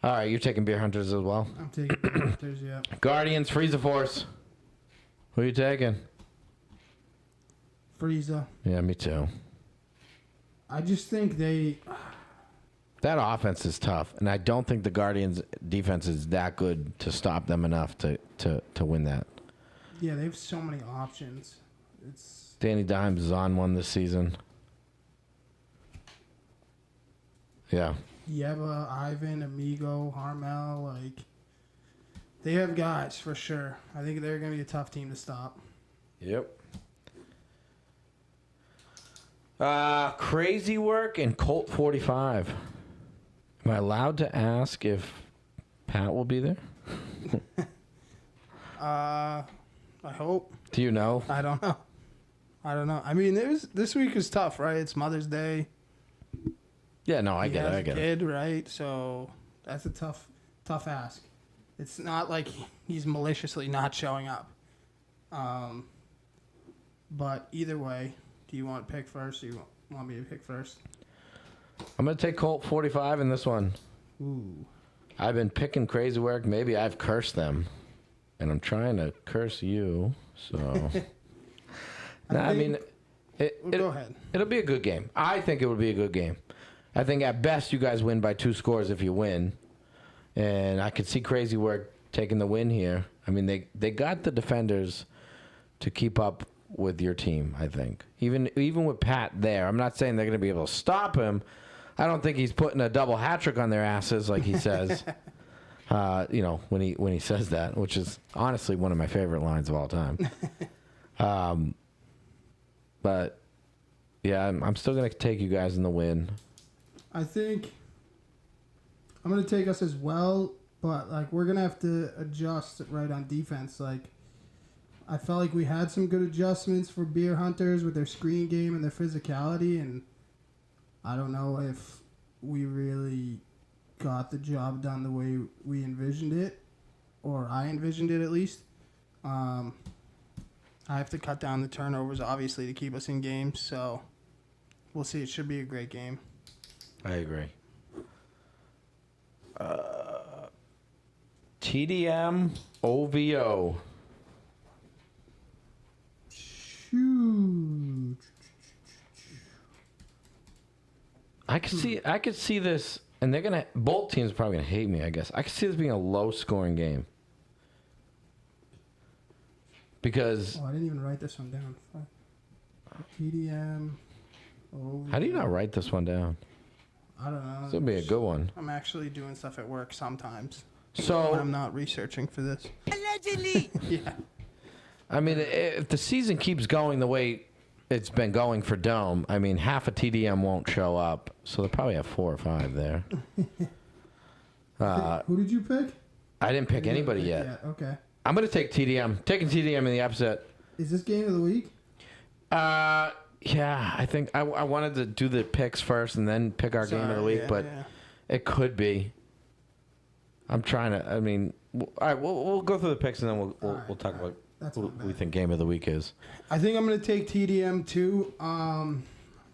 All right, you're taking Beer Hunters as well. I'm taking Panthers, yeah. Guardians, Frieza Force. Who are you taking? Frieza. Yeah, me too. I just think they. That offense is tough, and I don't think the Guardians' defense is that good to stop them enough to win that. Yeah, they have so many options. It's Danny Dimes is on one this season. Yeah. Yeva, Ivan, Amigo, Harmel. Like, they have guys for sure. I think they're going to be a tough team to stop. Yep. Crazy Work and Colt 45. Am I allowed to ask if Pat will be there? I hope. Do you know? I don't know. I mean, this week is tough, right? It's Mother's Day. Yeah, no, I He get it. has I a get it. kid, right? So that's a tough ask. It's not like he's maliciously not showing up. But either way, do you want to pick first or you want me to pick first? I'm going to take Colt 45 in this one. Ooh. I've been picking Crazy Work. Maybe I've cursed them. And I'm trying to curse you. So, I mean, Go ahead. It'll be a good game. I think it will be a good game. I think at best you guys win by 2 scores if you win. And I could see Crazy Work taking the win here. I mean, they got the defenders to keep up with your team, I think. Even with Pat there. I'm not saying they're going to be able to stop him. I don't think he's putting a double hat trick on their asses like he says. When he says that, which is honestly one of my favorite lines of all time. But yeah, I'm still gonna take you guys in the win. I think I'm going to take us as well, but like we're going to have to adjust right on defense. Like I felt like we had some good adjustments for Beer Hunters with their screen game and their physicality, and I don't know if we really got the job done the way we envisioned it, or I envisioned it at least. I have to cut down the turnovers, obviously, to keep us in games, so we'll see. It should be a great game. I agree. TDM OVO. Shoot. I could see this, and both teams are probably gonna hate me. I guess I could see this being a low-scoring game because. Oh, I didn't even write this one down. Fuck. TDM. OVO. How do you not write this one down? I don't know. This would be a good one. I'm actually doing stuff at work sometimes. So When I'm not researching for this. Allegedly. Yeah. I mean, if the season keeps going the way it's been going for Dome, I mean, half a TDM won't show up, so they'll probably have 4 or 5 there. Who did you pick? I didn't pick anybody yet. Yeah, okay. I'm going to take TDM. Taking TDM in the upset. Is this game of the week? Yeah, I think I wanted to do the picks first and then pick our game of the week, but it could be. I'm trying to. I mean, all right, we'll go through the picks and then we'll talk about who we think game of the week is. I think I'm going to take TDM too.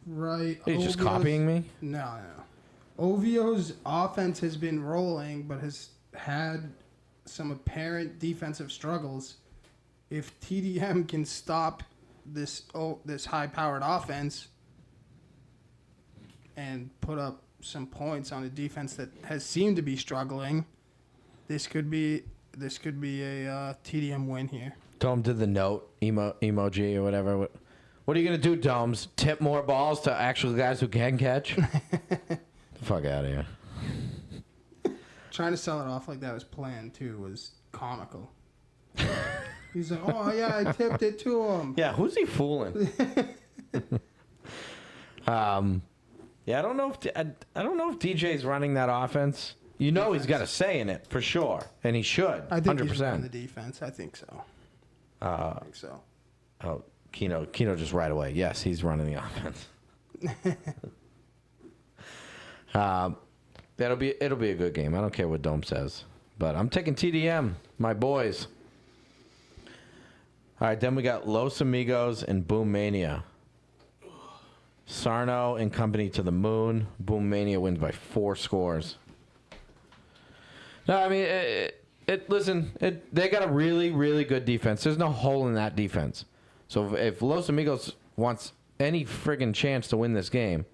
Right. Are you just copying me? No. OVO's offense has been rolling, but has had some apparent defensive struggles. if TDM can stop this high-powered offense and put up some points on a defense that has seemed to be struggling, this could be a TDM win here. Dome did the note emoji or whatever. What are you gonna do, Domes? Tip more balls to actual guys who can catch? The fuck out of here. Trying to sell it off like that was planned too was comical. He's like, oh yeah, I tipped it to him. Yeah, who's he fooling? Yeah, I don't know if DJ's running that offense. You know, he's got a say in it for sure, and he should. I think 100%. he's running the defense. I think so. I think so. Oh, Keno just right away. Yes, he's running the offense. It'll be a good game. I don't care what Dome says, but I'm taking TDM, my boys. All right, then we got Los Amigos and Boom Mania. Sarno and company to the moon. Boom Mania wins by 4 scores. No, I mean, they got a really, really good defense. There's no hole in that defense. So if Los Amigos wants any friggin' chance to win this game,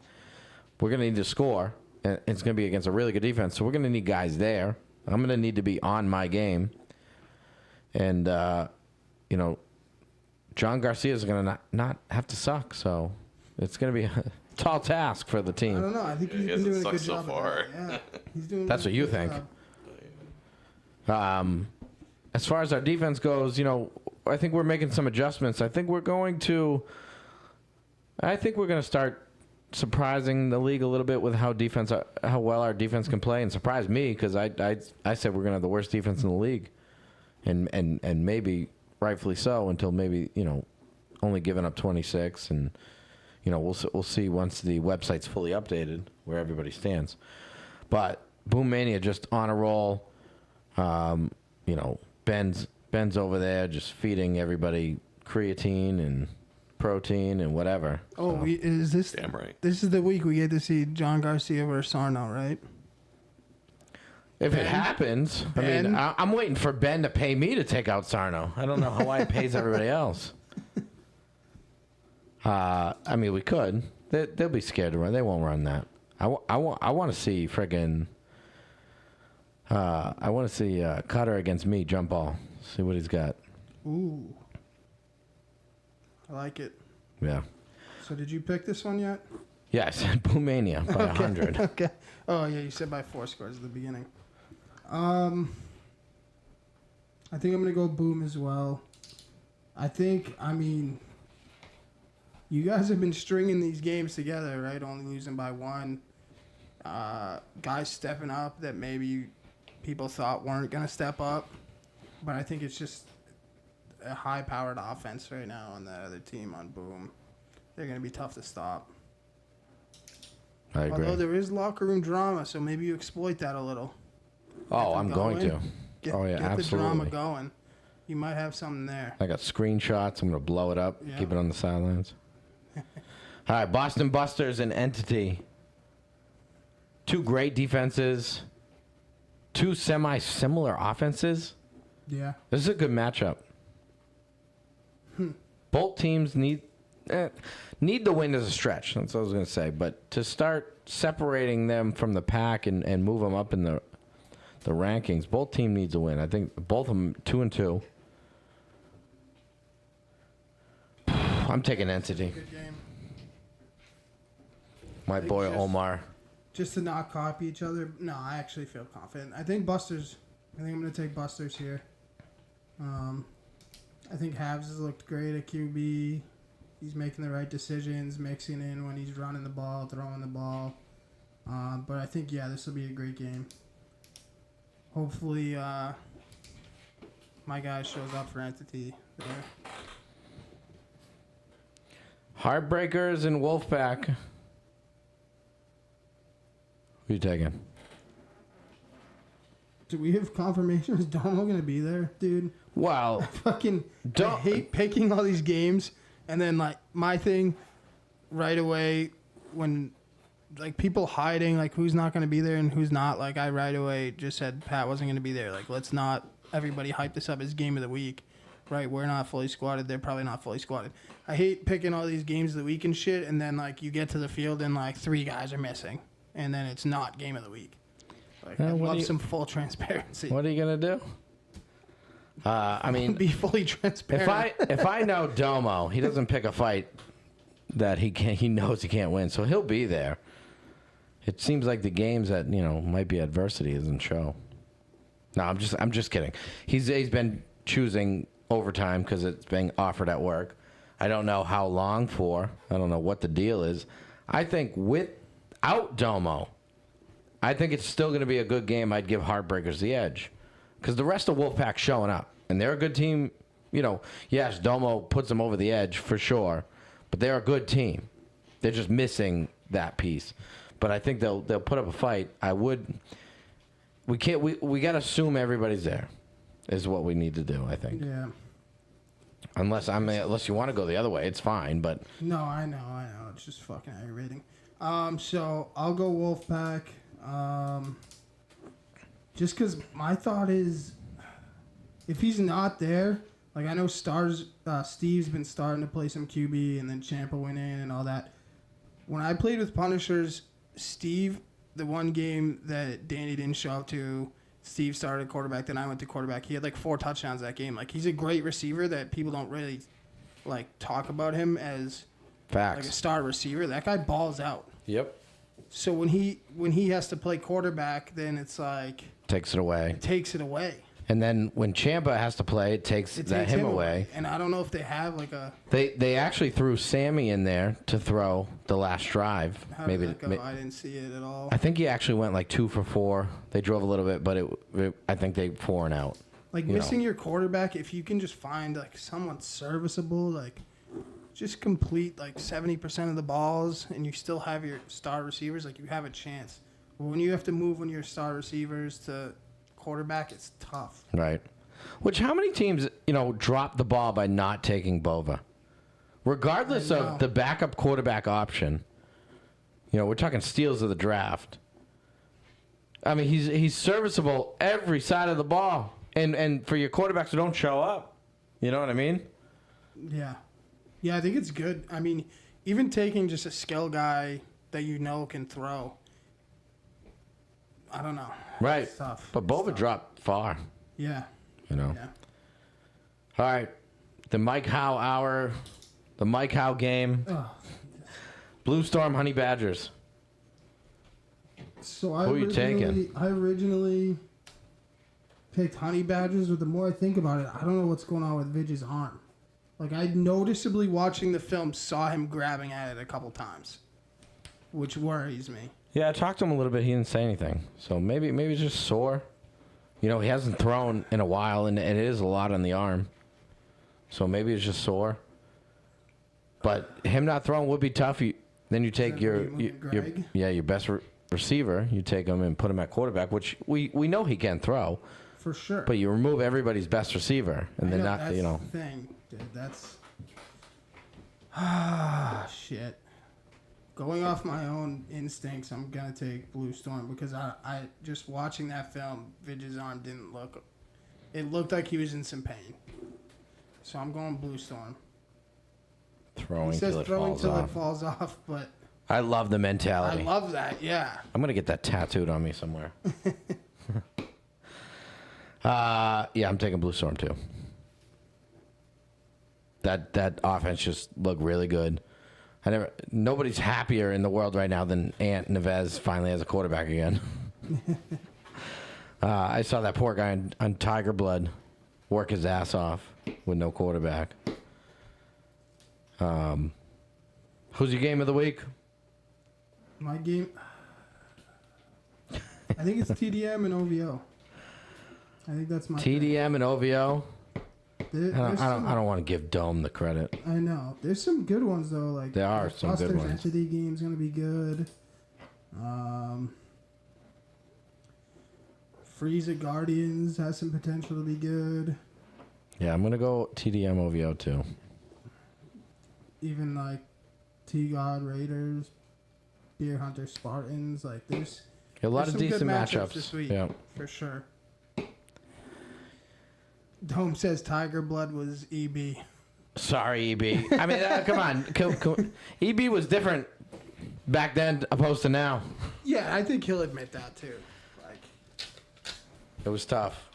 we're going to need to score. And it's going to be against a really good defense. So we're going to need guys there. I'm going to need to be on my game. And, John Garcia is going to not have to suck. So it's going to be a tall task for the team. I don't know. I think he's been doing a good so job. far. Yeah, he's doing. That's what you think. As far as our defense goes, I think we're making some adjustments. I think we're going to start surprising the league a little bit with how well our defense can play, and surprise me because I said we're going to have the worst defense in the league, and maybe rightfully so until maybe only giving up 26, and we'll see once the website's fully updated where everybody stands. But Boom Mania just on a roll. Ben's over there just feeding everybody creatine and protein and whatever. Oh, So, is this? Damn right. This is the week we get to see John Garcia versus Sarno, right? if it happens, I mean, Ben? I'm waiting for Ben to pay me to take out Sarno. I don't know why he pays everybody else. I mean, we could. They'll be scared to run. They won't run that. I want to see friggin'. I want to see Cutter against me jump ball. See what he's got. Ooh, I like it. Yeah. So did you pick this one yet? Yeah, I said Boomania by 100. Okay. Oh yeah, you said by 4 scores at the beginning. I think I'm gonna go Boom as well. I mean, you guys have been stringing these games together, right? Only losing by 1. Guys stepping up that maybe people thought weren't gonna step up, but I think it's just a high-powered offense right now on that other team on Boom. They're gonna be tough to stop. I agree. Although there is locker room drama, so maybe you exploit that a little. Oh, Get I'm them going to. Get, Oh, yeah, get the drama absolutely. going. You might have something there. I got screenshots. I'm going to blow it up, Yeah. keep it on the sidelines. All right, Boston Busters and Entity. 2 great defenses. 2 semi-similar offenses. Yeah. This is a good matchup. Both teams need the win as a stretch. That's what I was going to say. But to start separating them from the pack and move them up in the rankings, both team needs a win. I think both of them 2-2. I'm taking Entity. Good game. My think boy just- Omar. Just to not copy each other. No, I actually feel confident. I think I'm going to take Busters here. I think Habs has looked great at QB. He's making the right decisions, mixing in when he's running the ball, throwing the ball. But I think, this will be a great game. Hopefully, my guy shows up for Entity there. Heartbreakers and Wolfpack. Who you taking? Do we have confirmation? Is Domo going to be there, dude? Well, I hate picking all these games, and then my thing right away when people hiding who's not going to be there and who's not, I right away just said Pat wasn't going to be there. Let's not everybody hype this up as game of the week. right? We're not fully squatted. They're probably not fully squatted. I hate picking all these games of the week and shit, and then like you get to the field and like 3 guys are missing, and then it's not game of the week. Like, I love some full transparency. What are you gonna do? I mean, Be fully transparent. if I know Domo, he doesn't pick a fight that he knows he can't win, so he'll be there. It seems like the games that might be adversity doesn't show. No, I'm just kidding. He's been choosing overtime because it's being offered at work. I don't know how long for. I don't know what the deal is. I think without Domo, I think it's still going to be a good game. I'd give Heartbreakers the edge because the rest of Wolfpack's showing up, and they're a good team. Yes, Domo puts them over the edge for sure, but they're a good team. They're just missing that piece. But I think they'll put up a fight. We can't. We got to assume everybody's there, is what we need to do. I think. Yeah. Unless you want to go the other way, it's fine. But No, I know. It's just fucking aggravating. So I'll go Wolfpack. Just because my thought is, if he's not there, like I know Steve's been starting to play some QB, and then Champa went in and all that. When I played with Punishers, Steve, the one game that Danny didn't show up to, Steve started quarterback, then I went to quarterback. He had like 4 touchdowns that game. Like he's a great receiver that people don't really like talk about him as facts. like a star receiver. That guy balls out. Yep. So when he has to play quarterback, then it's like Takes it away. it takes it away. And then when Champa has to play, it takes him away. And I don't know if they have like a. They actually threw Sammy in there to throw the last drive. How did that go? I didn't see it at all. I think he actually went like 2 for 4. They drove a little bit, but I think they 4 and out. Like missing your quarterback, if you can just find like someone serviceable, like just complete like 70% of the balls, and you still have your star receivers, like you have a chance. But when you have to move one of your star receivers to quarterback, it's tough. Right. Which how many teams drop the ball by not taking Bova, regardless of the backup quarterback option. We're talking steals of the draft. I mean, he's serviceable every side of the ball, and for your quarterbacks who don't show up, you know what I mean? Yeah. Yeah, I think it's good. I mean, even taking just a skill guy that can throw. I don't know. Right. It's tough. But Bova dropped far. Yeah. Yeah. All right. The Mike Howe hour. The Mike Howe game. Oh. Blue Storm Honey Badgers. So Who are you taking? I originally picked Honey Badgers, but the more I think about it, I don't know what's going on with Vidge's arm. Like, I noticeably watching the film saw him grabbing at it a couple times, which worries me. Yeah, I talked to him a little bit. He didn't say anything. So maybe it's just sore. He hasn't thrown in a while, and it is a lot on the arm. So maybe it's just sore. But him not throwing would be tough. Then you take your best receiver. You take him and put him at quarterback, which we know he can throw. For sure. But you remove everybody's best receiver, and then that's the thing, dude. That's shit. Going off my own instincts, I'm gonna take Blue Storm because I just watching that film, Vidge's arm didn't look. It looked like he was in some pain. So I'm going Blue Storm. Throwing till it falls off, but I love the mentality. I love that. Yeah. I'm gonna get that tattooed on me somewhere. Yeah, I'm taking Blue Storm too. That offense just looked really good. Nobody's happier in the world right now than Ant Neves finally has a quarterback again. I saw that poor guy on Tiger Blood work his ass off with no quarterback. Who's your game of the week? My game, I think it's TDM and OVO. I think that's my TDM and OVO. I don't want to give Dome the credit. I know. There's some good ones though. Like there are some Buster's good ones. Entity game's gonna be good. Frieza Guardians has some potential to be good. Yeah, I'm gonna go TDM OVO too. Even like T-God Raiders, Beer Hunter Spartans. Like there's a lot of decent matchups this week. Yeah, for sure. Dome says Tiger Blood was EB. Sorry, EB. I mean, come on. EB was different back then opposed to now. Yeah, I think he'll admit that too. Like, It was tough.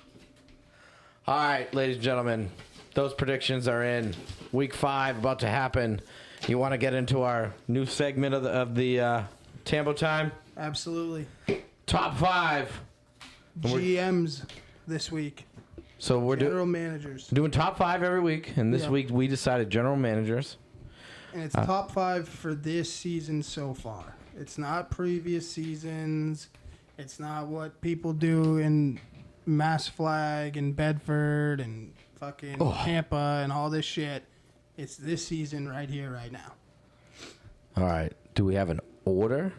All right, ladies and gentlemen, those predictions are in. Week 5 about to happen. You want to get into our new segment of the Tambo time? absolutely. Top 5. GMs this week. So we're General managers. doing top 5 every week, and this Yeah. week we decided general managers. And it's top 5 for this season so far. It's not previous seasons. It's not what people do in Mass Flag and Bedford and fucking Tampa and all this shit. It's this season right here, right now. All right. Do we have an order?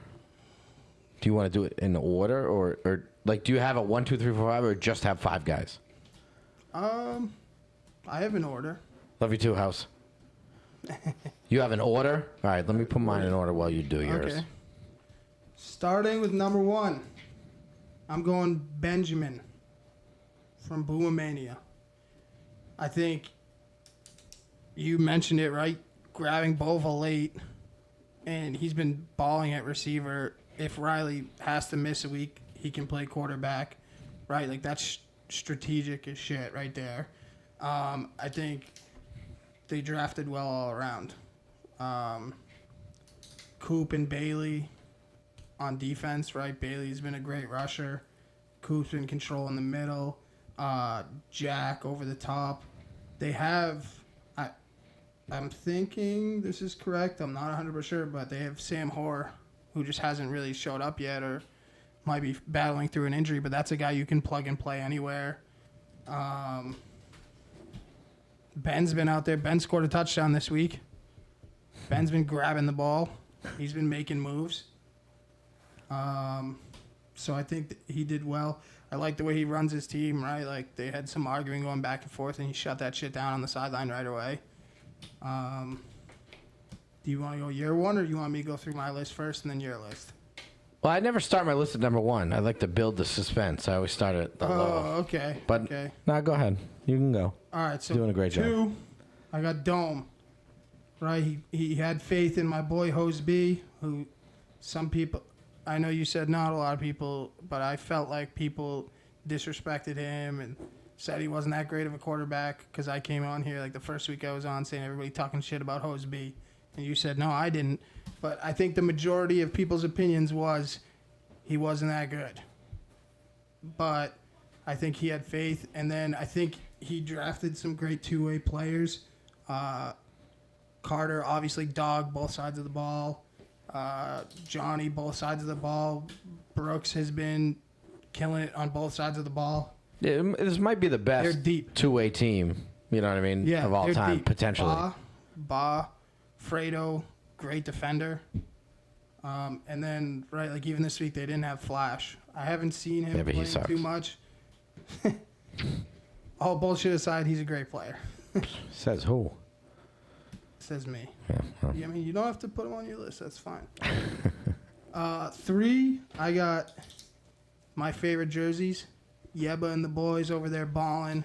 Do you want to do it in order, or like, do you have a 1, 2, 3, 4, 5, or just have 5 guys? I have an order. Love you too, House. You have an order? All right, let me put mine in order while you do yours. Okay. Starting with number 1, I'm going Benjamin from Boomania. I think you mentioned it, right? Grabbing Bova late, and he's been balling at receiver. If Riley has to miss a week, he can play quarterback, right? Like, that's strategic as shit right there. I think they drafted well all around. Coop and Bailey on defense, right? Bailey's been a great rusher. Coop's been controlling the middle. Jack over the top. They have, I'm thinking this is correct. I'm not 100% sure, but they have Sam Hoare, who just hasn't really showed up yet or might be battling through an injury, but that's a guy you can plug and play anywhere. Ben's been out there. Ben scored a touchdown this week. Ben's been grabbing the ball. He's been making moves. So I think that he did well. I like the way he runs his team, right? Like, they had some arguing going back and forth, and he shut that shit down on the sideline right away. Do you want to go year 1, or do you want me to go through my list first and then your list? Well, I never start my list at number 1. I like to build the suspense. I always start at the low. Oh, okay. But okay. no, go ahead. You can go. All right, so Doing a great 2, job. I got Dome. Right, he had faith in my boy Hoseby, who some people, I know you said not a lot of people, but I felt like people disrespected him and said he wasn't that great of a quarterback because I came on here like the first week I was on saying everybody talking shit about Hoseby, and you said no, I didn't. But I think the majority of people's opinions was he wasn't that good. But I think he had faith, and then I think he drafted some great two-way players. Carter, obviously, dog, both sides of the ball. Johnny, both sides of the ball. Brooks has been killing it on both sides of the ball. Yeah, this might be the They're best deep. two-way team, you know what I mean, Yeah, of all they're time, deep. potentially. Fredo, great defender. And then, right, like even this week, they didn't have Flash. I haven't seen him Yeah, but he playing sucks. too much. All bullshit aside, he's a great player. Says who? Says me. Yeah, well. Yeah, I mean, you don't have to put him on your list. That's fine. 3, I got my favorite jerseys. Yeba and the boys over there balling.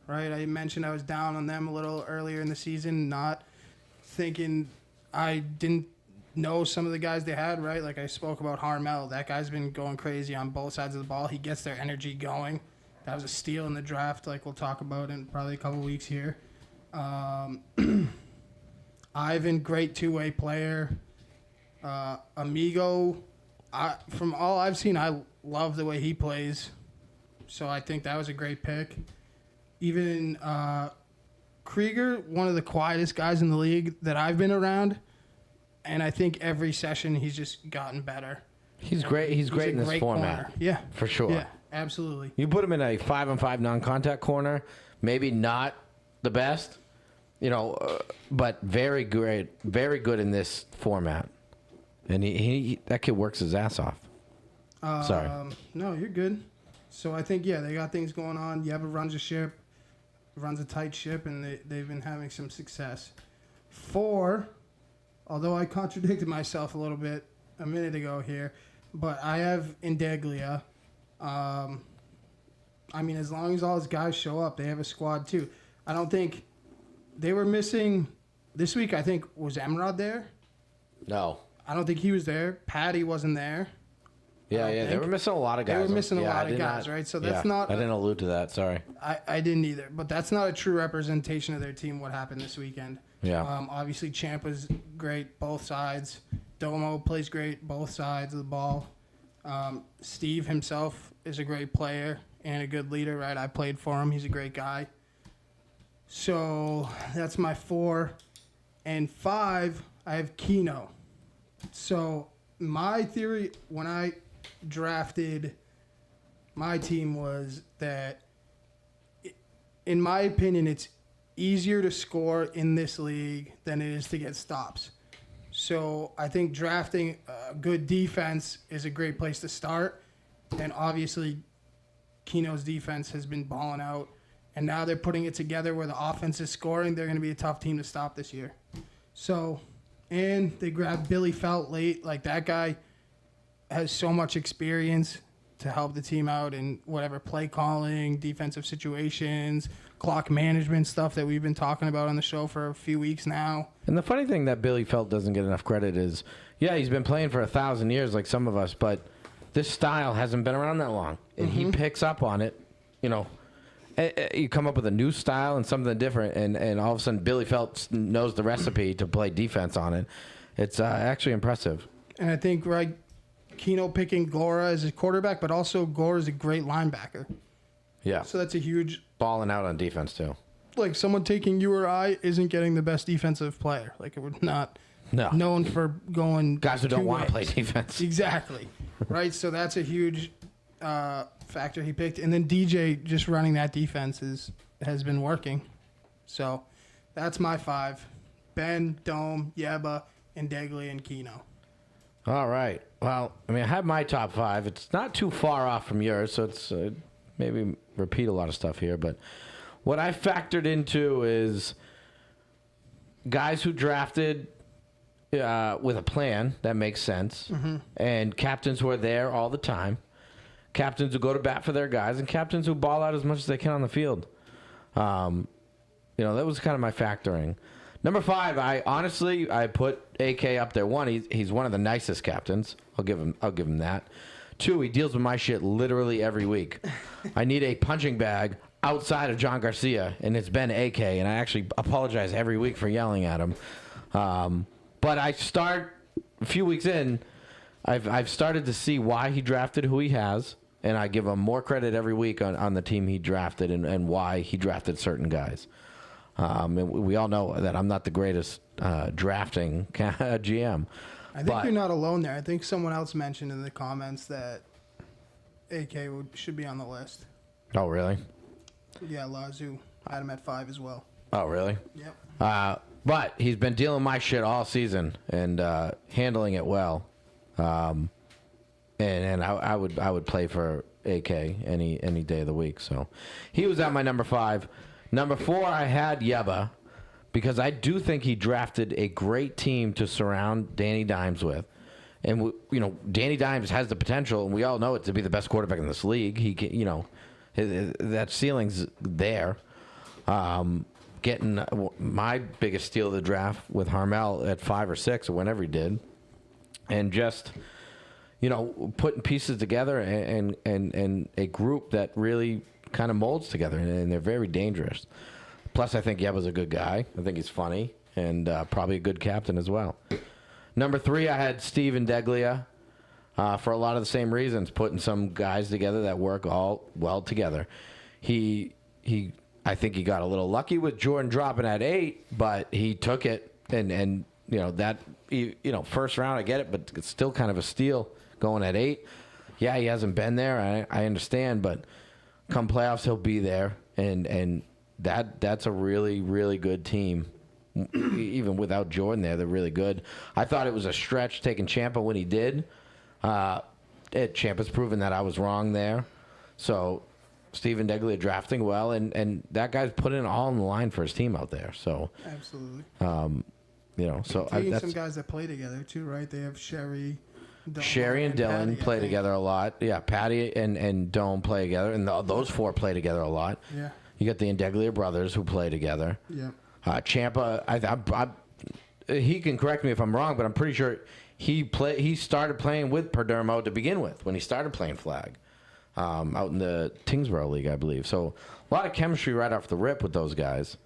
Right, I mentioned I was down on them a little earlier in the season, not thinking I didn't know some of the guys they had, right? Like I spoke about Harmel. That guy's been going crazy on both sides of the ball. He gets their energy going. That was a steal in the draft, like we'll talk about in probably a couple weeks here. Ivan, great two-way player. Amigo, from all I've seen, I love the way he plays. So I think that was a great pick. Even Krieger, one of the quietest guys in the league that I've been around. And I think every session he's just gotten better. He's great. He's great in this format. Corner. Yeah. For sure. Yeah, absolutely. You put him in a 5-on-5 non-contact corner, maybe not the best, but very great, very good in this format. And he that kid works his ass off. Sorry. No, you're good. So I think, yeah, they got things going on. Yeba runs a ship, runs a tight ship, and they've been having some success. 4, although I contradicted myself a little bit a minute ago here, but I have Indeglia. I I mean, as long as all his guys show up, they have a squad too. I don't think they were missing this week. I think was Emrod there. No. I don't think he was there. Patty wasn't there. Yeah, don't they think. were missing a lot of guys. They were missing a Yeah, lot I of did guys, not- right? So that's yeah, not. I didn't allude to that. Sorry. I didn't either, but that's not a true representation of their team. What happened this weekend? Yeah. Obviously, Ciampa's great, both sides. Domo plays great, both sides of the ball. Steve himself is a great player and a good leader, right? I played for him. He's a great guy. So that's my 4. And 5, I have Keno. So my theory when I drafted my team was that, in my opinion, it's easier to score in this league than it is to get stops. So I think drafting a good defense is a great place to start. And obviously, Keno's defense has been balling out. And now they're putting it together where the offense is scoring. They're going to be a tough team to stop this year. So, and they grabbed Billy Felt late. Like, that guy has so much experience to help the team out in whatever play calling, defensive situations, clock management stuff that we've been talking about on the show for a few weeks now. And the funny thing that Billy Felt doesn't get enough credit is, yeah, he's been playing for 1,000 years like some of us, but this style hasn't been around that long. And he picks up on it, you know. You come up with a new style and something different, and all of a sudden Billy Felt knows the recipe to play defense on it. It's actually impressive. And I think, right, Keno picking Gora as his quarterback, but also Gora is a great linebacker. Yeah. So that's a huge, Balling out on defense, too. like, someone taking you or I isn't getting the best defensive player. Like, we're not No. known for going Guys who don't two want to play ways. defense. Exactly. Right? So that's a huge factor he picked. And then DJ just running that defense has been working. So that's my 5. Ben, Dome, Yeba, and Degley and Keno. All right. Well, I mean, I have my top 5. It's not too far off from yours, so it's maybe repeat a lot of stuff here. But what I factored into is guys who drafted with a plan that makes sense, and captains who are there all the time, captains who go to bat for their guys, and captains who ball out as much as they can on the field. That was kind of my factoring. Number 5, I put AK up there. 1, he's one of the nicest captains. I'll give him that. 2, he deals with my shit literally every week. I need a punching bag outside of John Garcia, and it's been AK, and I actually apologize every week for yelling at him. But I start a few weeks in, I've started to see why he drafted who he has, and I give him more credit every week on the team he drafted and why he drafted certain guys. And we all know that I'm not the greatest drafting GM. I think you're not alone there. I think someone else mentioned in the comments that AK should be on the list. Oh, really? Yeah, Lazu had him at 5 as well. Oh, really? Yep. But he's been dealing my shit all season and handling it well. And I would play for AK any day of the week. So he was at my number 5. Number 4, I had Yeba because I do think he drafted a great team to surround Danny Dimes with. And Danny Dimes has the potential, and we all know it, to be the best quarterback in this league. He can, that ceiling's there. Getting my biggest steal of the draft with Harmel at 5 or 6 or whenever he did, and just putting pieces together and a group that really kind of molds together, and they're very dangerous. Plus, I think Yeba's a good guy. I think he's funny and probably a good captain as well. Number 3, I had Steven Deglia for a lot of the same reasons, putting some guys together that work all well together. I think he got a little lucky with Jordan dropping at 8, but he took it, and first round, I get it, but it's still kind of a steal going at 8. Yeah, he hasn't been there. I understand, but come playoffs, he'll be there, and that's a really, really good team. Even without Jordan there, they're really good. I thought it was a stretch taking Ciampa when he did. Ciampa's proven that I was wrong there. So Steven Deglia drafting well, and that guy's putting it all on the line for his team out there. So Absolutely. so Taking that's some guys that play together too, right? They have Sherry, Sherry and Dylan Patty, I play think. together a lot. Yeah, Patty and Dome play together, and those four play together a lot. Yeah. You got the Indeglia brothers who play together. Yeah. Champa, he can correct me if I'm wrong, but I'm pretty sure he started playing with Perdermo to begin with when he started playing flag out in the Tingsboro League, I believe. So a lot of chemistry right off the rip with those guys.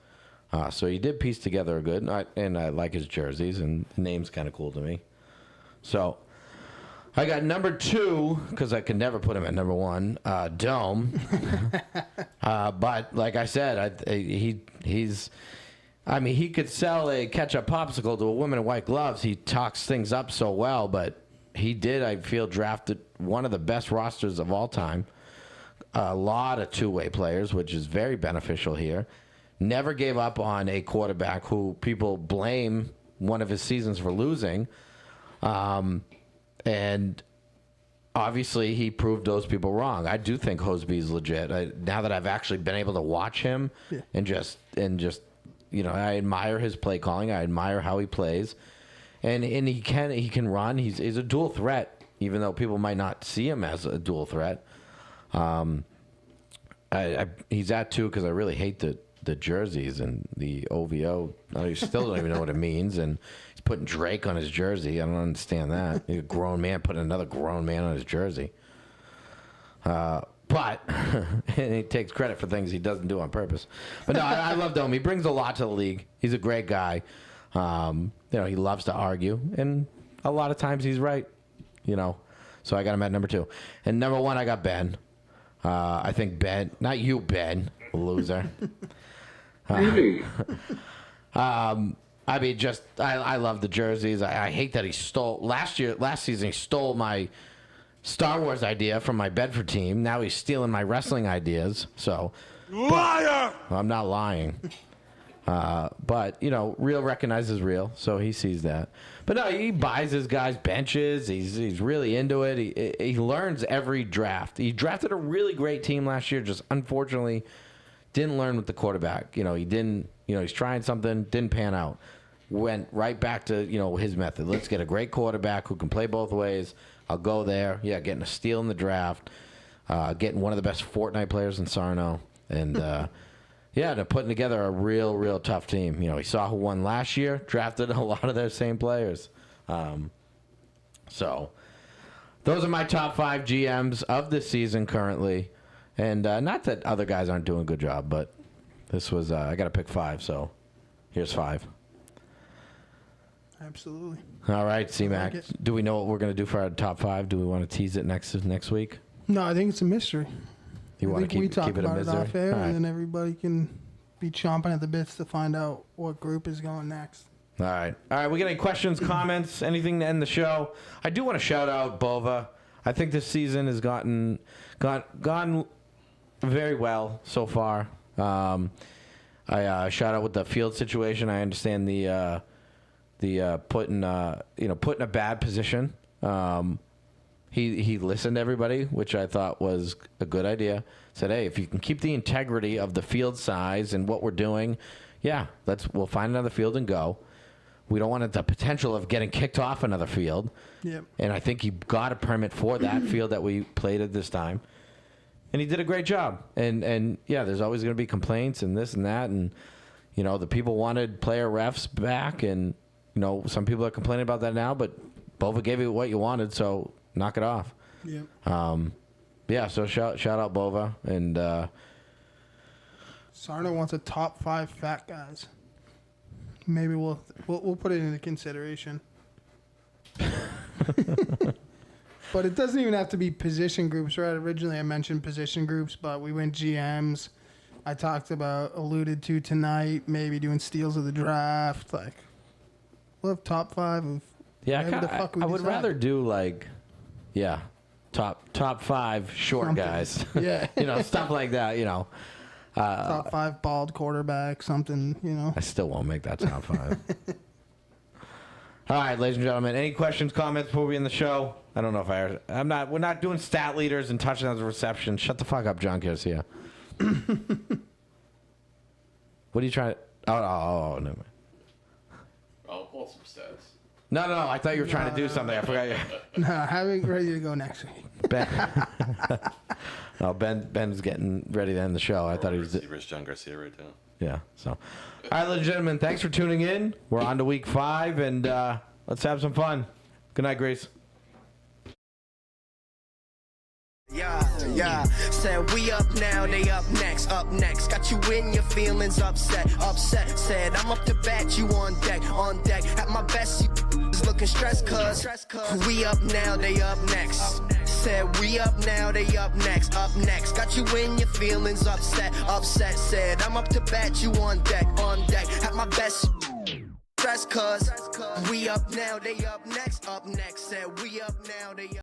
So he did piece together a good, and I like his jerseys, and the name's kind of cool to me. So I got number 2 because I could never put him at number 1, Dome. But like I said, he's. I mean, he could sell a ketchup popsicle to a woman in white gloves. He talks things up so well, but he did, I feel, drafted one of the best rosters of all time. A lot of two-way players, which is very beneficial here. Never gave up on a quarterback who people blame one of his seasons for losing. And obviously he proved those people wrong. I do think Hosby is legit. Now that I've actually been able to watch him and just I admire his play calling. I admire how he plays, and he can run. He's a dual threat, even though people might not see him as a dual threat. He's at 2 because I really hate the jerseys and the OVO. I still don't even know what it means, and he's putting Drake on his jersey. I don't understand that. He's a grown man putting another grown man on his jersey. But and he takes credit for things he doesn't do on purpose. But no, I love Dome. He brings a lot to the league. He's a great guy. He loves to argue, and a lot of times he's right. So I got him at number 2, and number 1 I got Ben. I think Ben, not you, Ben, loser. I mean, I love the jerseys. I hate that he stole last season. He stole my Star Wars idea from my Bedford team. Now he's stealing my wrestling ideas. So, liar! I'm not lying. But real recognizes real, so he sees that. But no, he buys his guys benches. He's really into it. He learns every draft. He drafted a really great team last year. Just unfortunately, didn't learn with the quarterback. He didn't. He's trying something, didn't pan out. Went right back to his method. Let's get a great quarterback who can play both ways. I'll go there. Yeah, getting a steal in the draft, getting one of the best Fortnite players in Sarno, and they're putting together a real tough team. He saw who won last year, drafted a lot of their same players. So those are my top 5 GMs of this season currently, and not that other guys aren't doing a good job, but this was I got to pick 5, so here's 5. Absolutely. All right, C-Mac. like it. Do we know what we're going to do for our top 5? Do we want to tease it next week? No, I think it's a mystery. You want to we keep talk it a about it mystery? off air, All right. and then everybody can be chomping at the bits to find out what group is going next. All right. We got any questions, comments, anything to end the show? I do want to shout out Bova. I think this season has gone very well so far. I shout out with the field situation. I understand the put in a bad position. He listened to everybody, which I thought was a good idea. Said, hey, if you can keep the integrity of the field size and what we're doing, we'll find another field and go. We don't want the potential of getting kicked off another field. Yep. And I think he got a permit for that field that we played at this time. And he did a great job. And there's always going to be complaints and this and that. And, the people wanted player refs back. And, some people are complaining about that now. But Bova gave you what you wanted, so knock it off. Yep. So shout out Bova. And Sarno wants a top 5 fat guys. Maybe we'll put it into consideration. But it doesn't even have to be position groups, right? Originally I mentioned position groups, but we went GMs. I alluded to tonight, maybe doing steals of the draft. Like, we'll have top 5 of whatever the fuck we I would decide. rather do top 5 short Something. guys. Yeah. Stuff like that, Top 5 bald quarterback, something, I still won't make that top 5. All right, ladies and gentlemen, any questions, comments before we end the show? I don't know if we're not doing stat leaders and touchdowns and reception. Shut the fuck up, John Garcia. What are you trying to... Oh, never mind. I'll pull some stats. No, I thought you were trying to do something. I forgot you. No, have it ready to go next week. Ben. No, Ben's getting ready to end the show. I thought he was. Receivers, John Garcia right now. Yeah. So, all right, ladies and gentlemen, thanks for tuning in. We're on to week 5, and let's have some fun. Good night, Grace. Yeah, said we up now, they up next. Got you in your feelings upset. Said I'm up to bat, you on deck. At my best, you is looking stressed, cuz we up now, they up next. Said we up now, they up next. Got you in your feelings upset. Said I'm up to bat, you on deck. At my best, stressed, cuz we up now, they up next. Said we up now, they up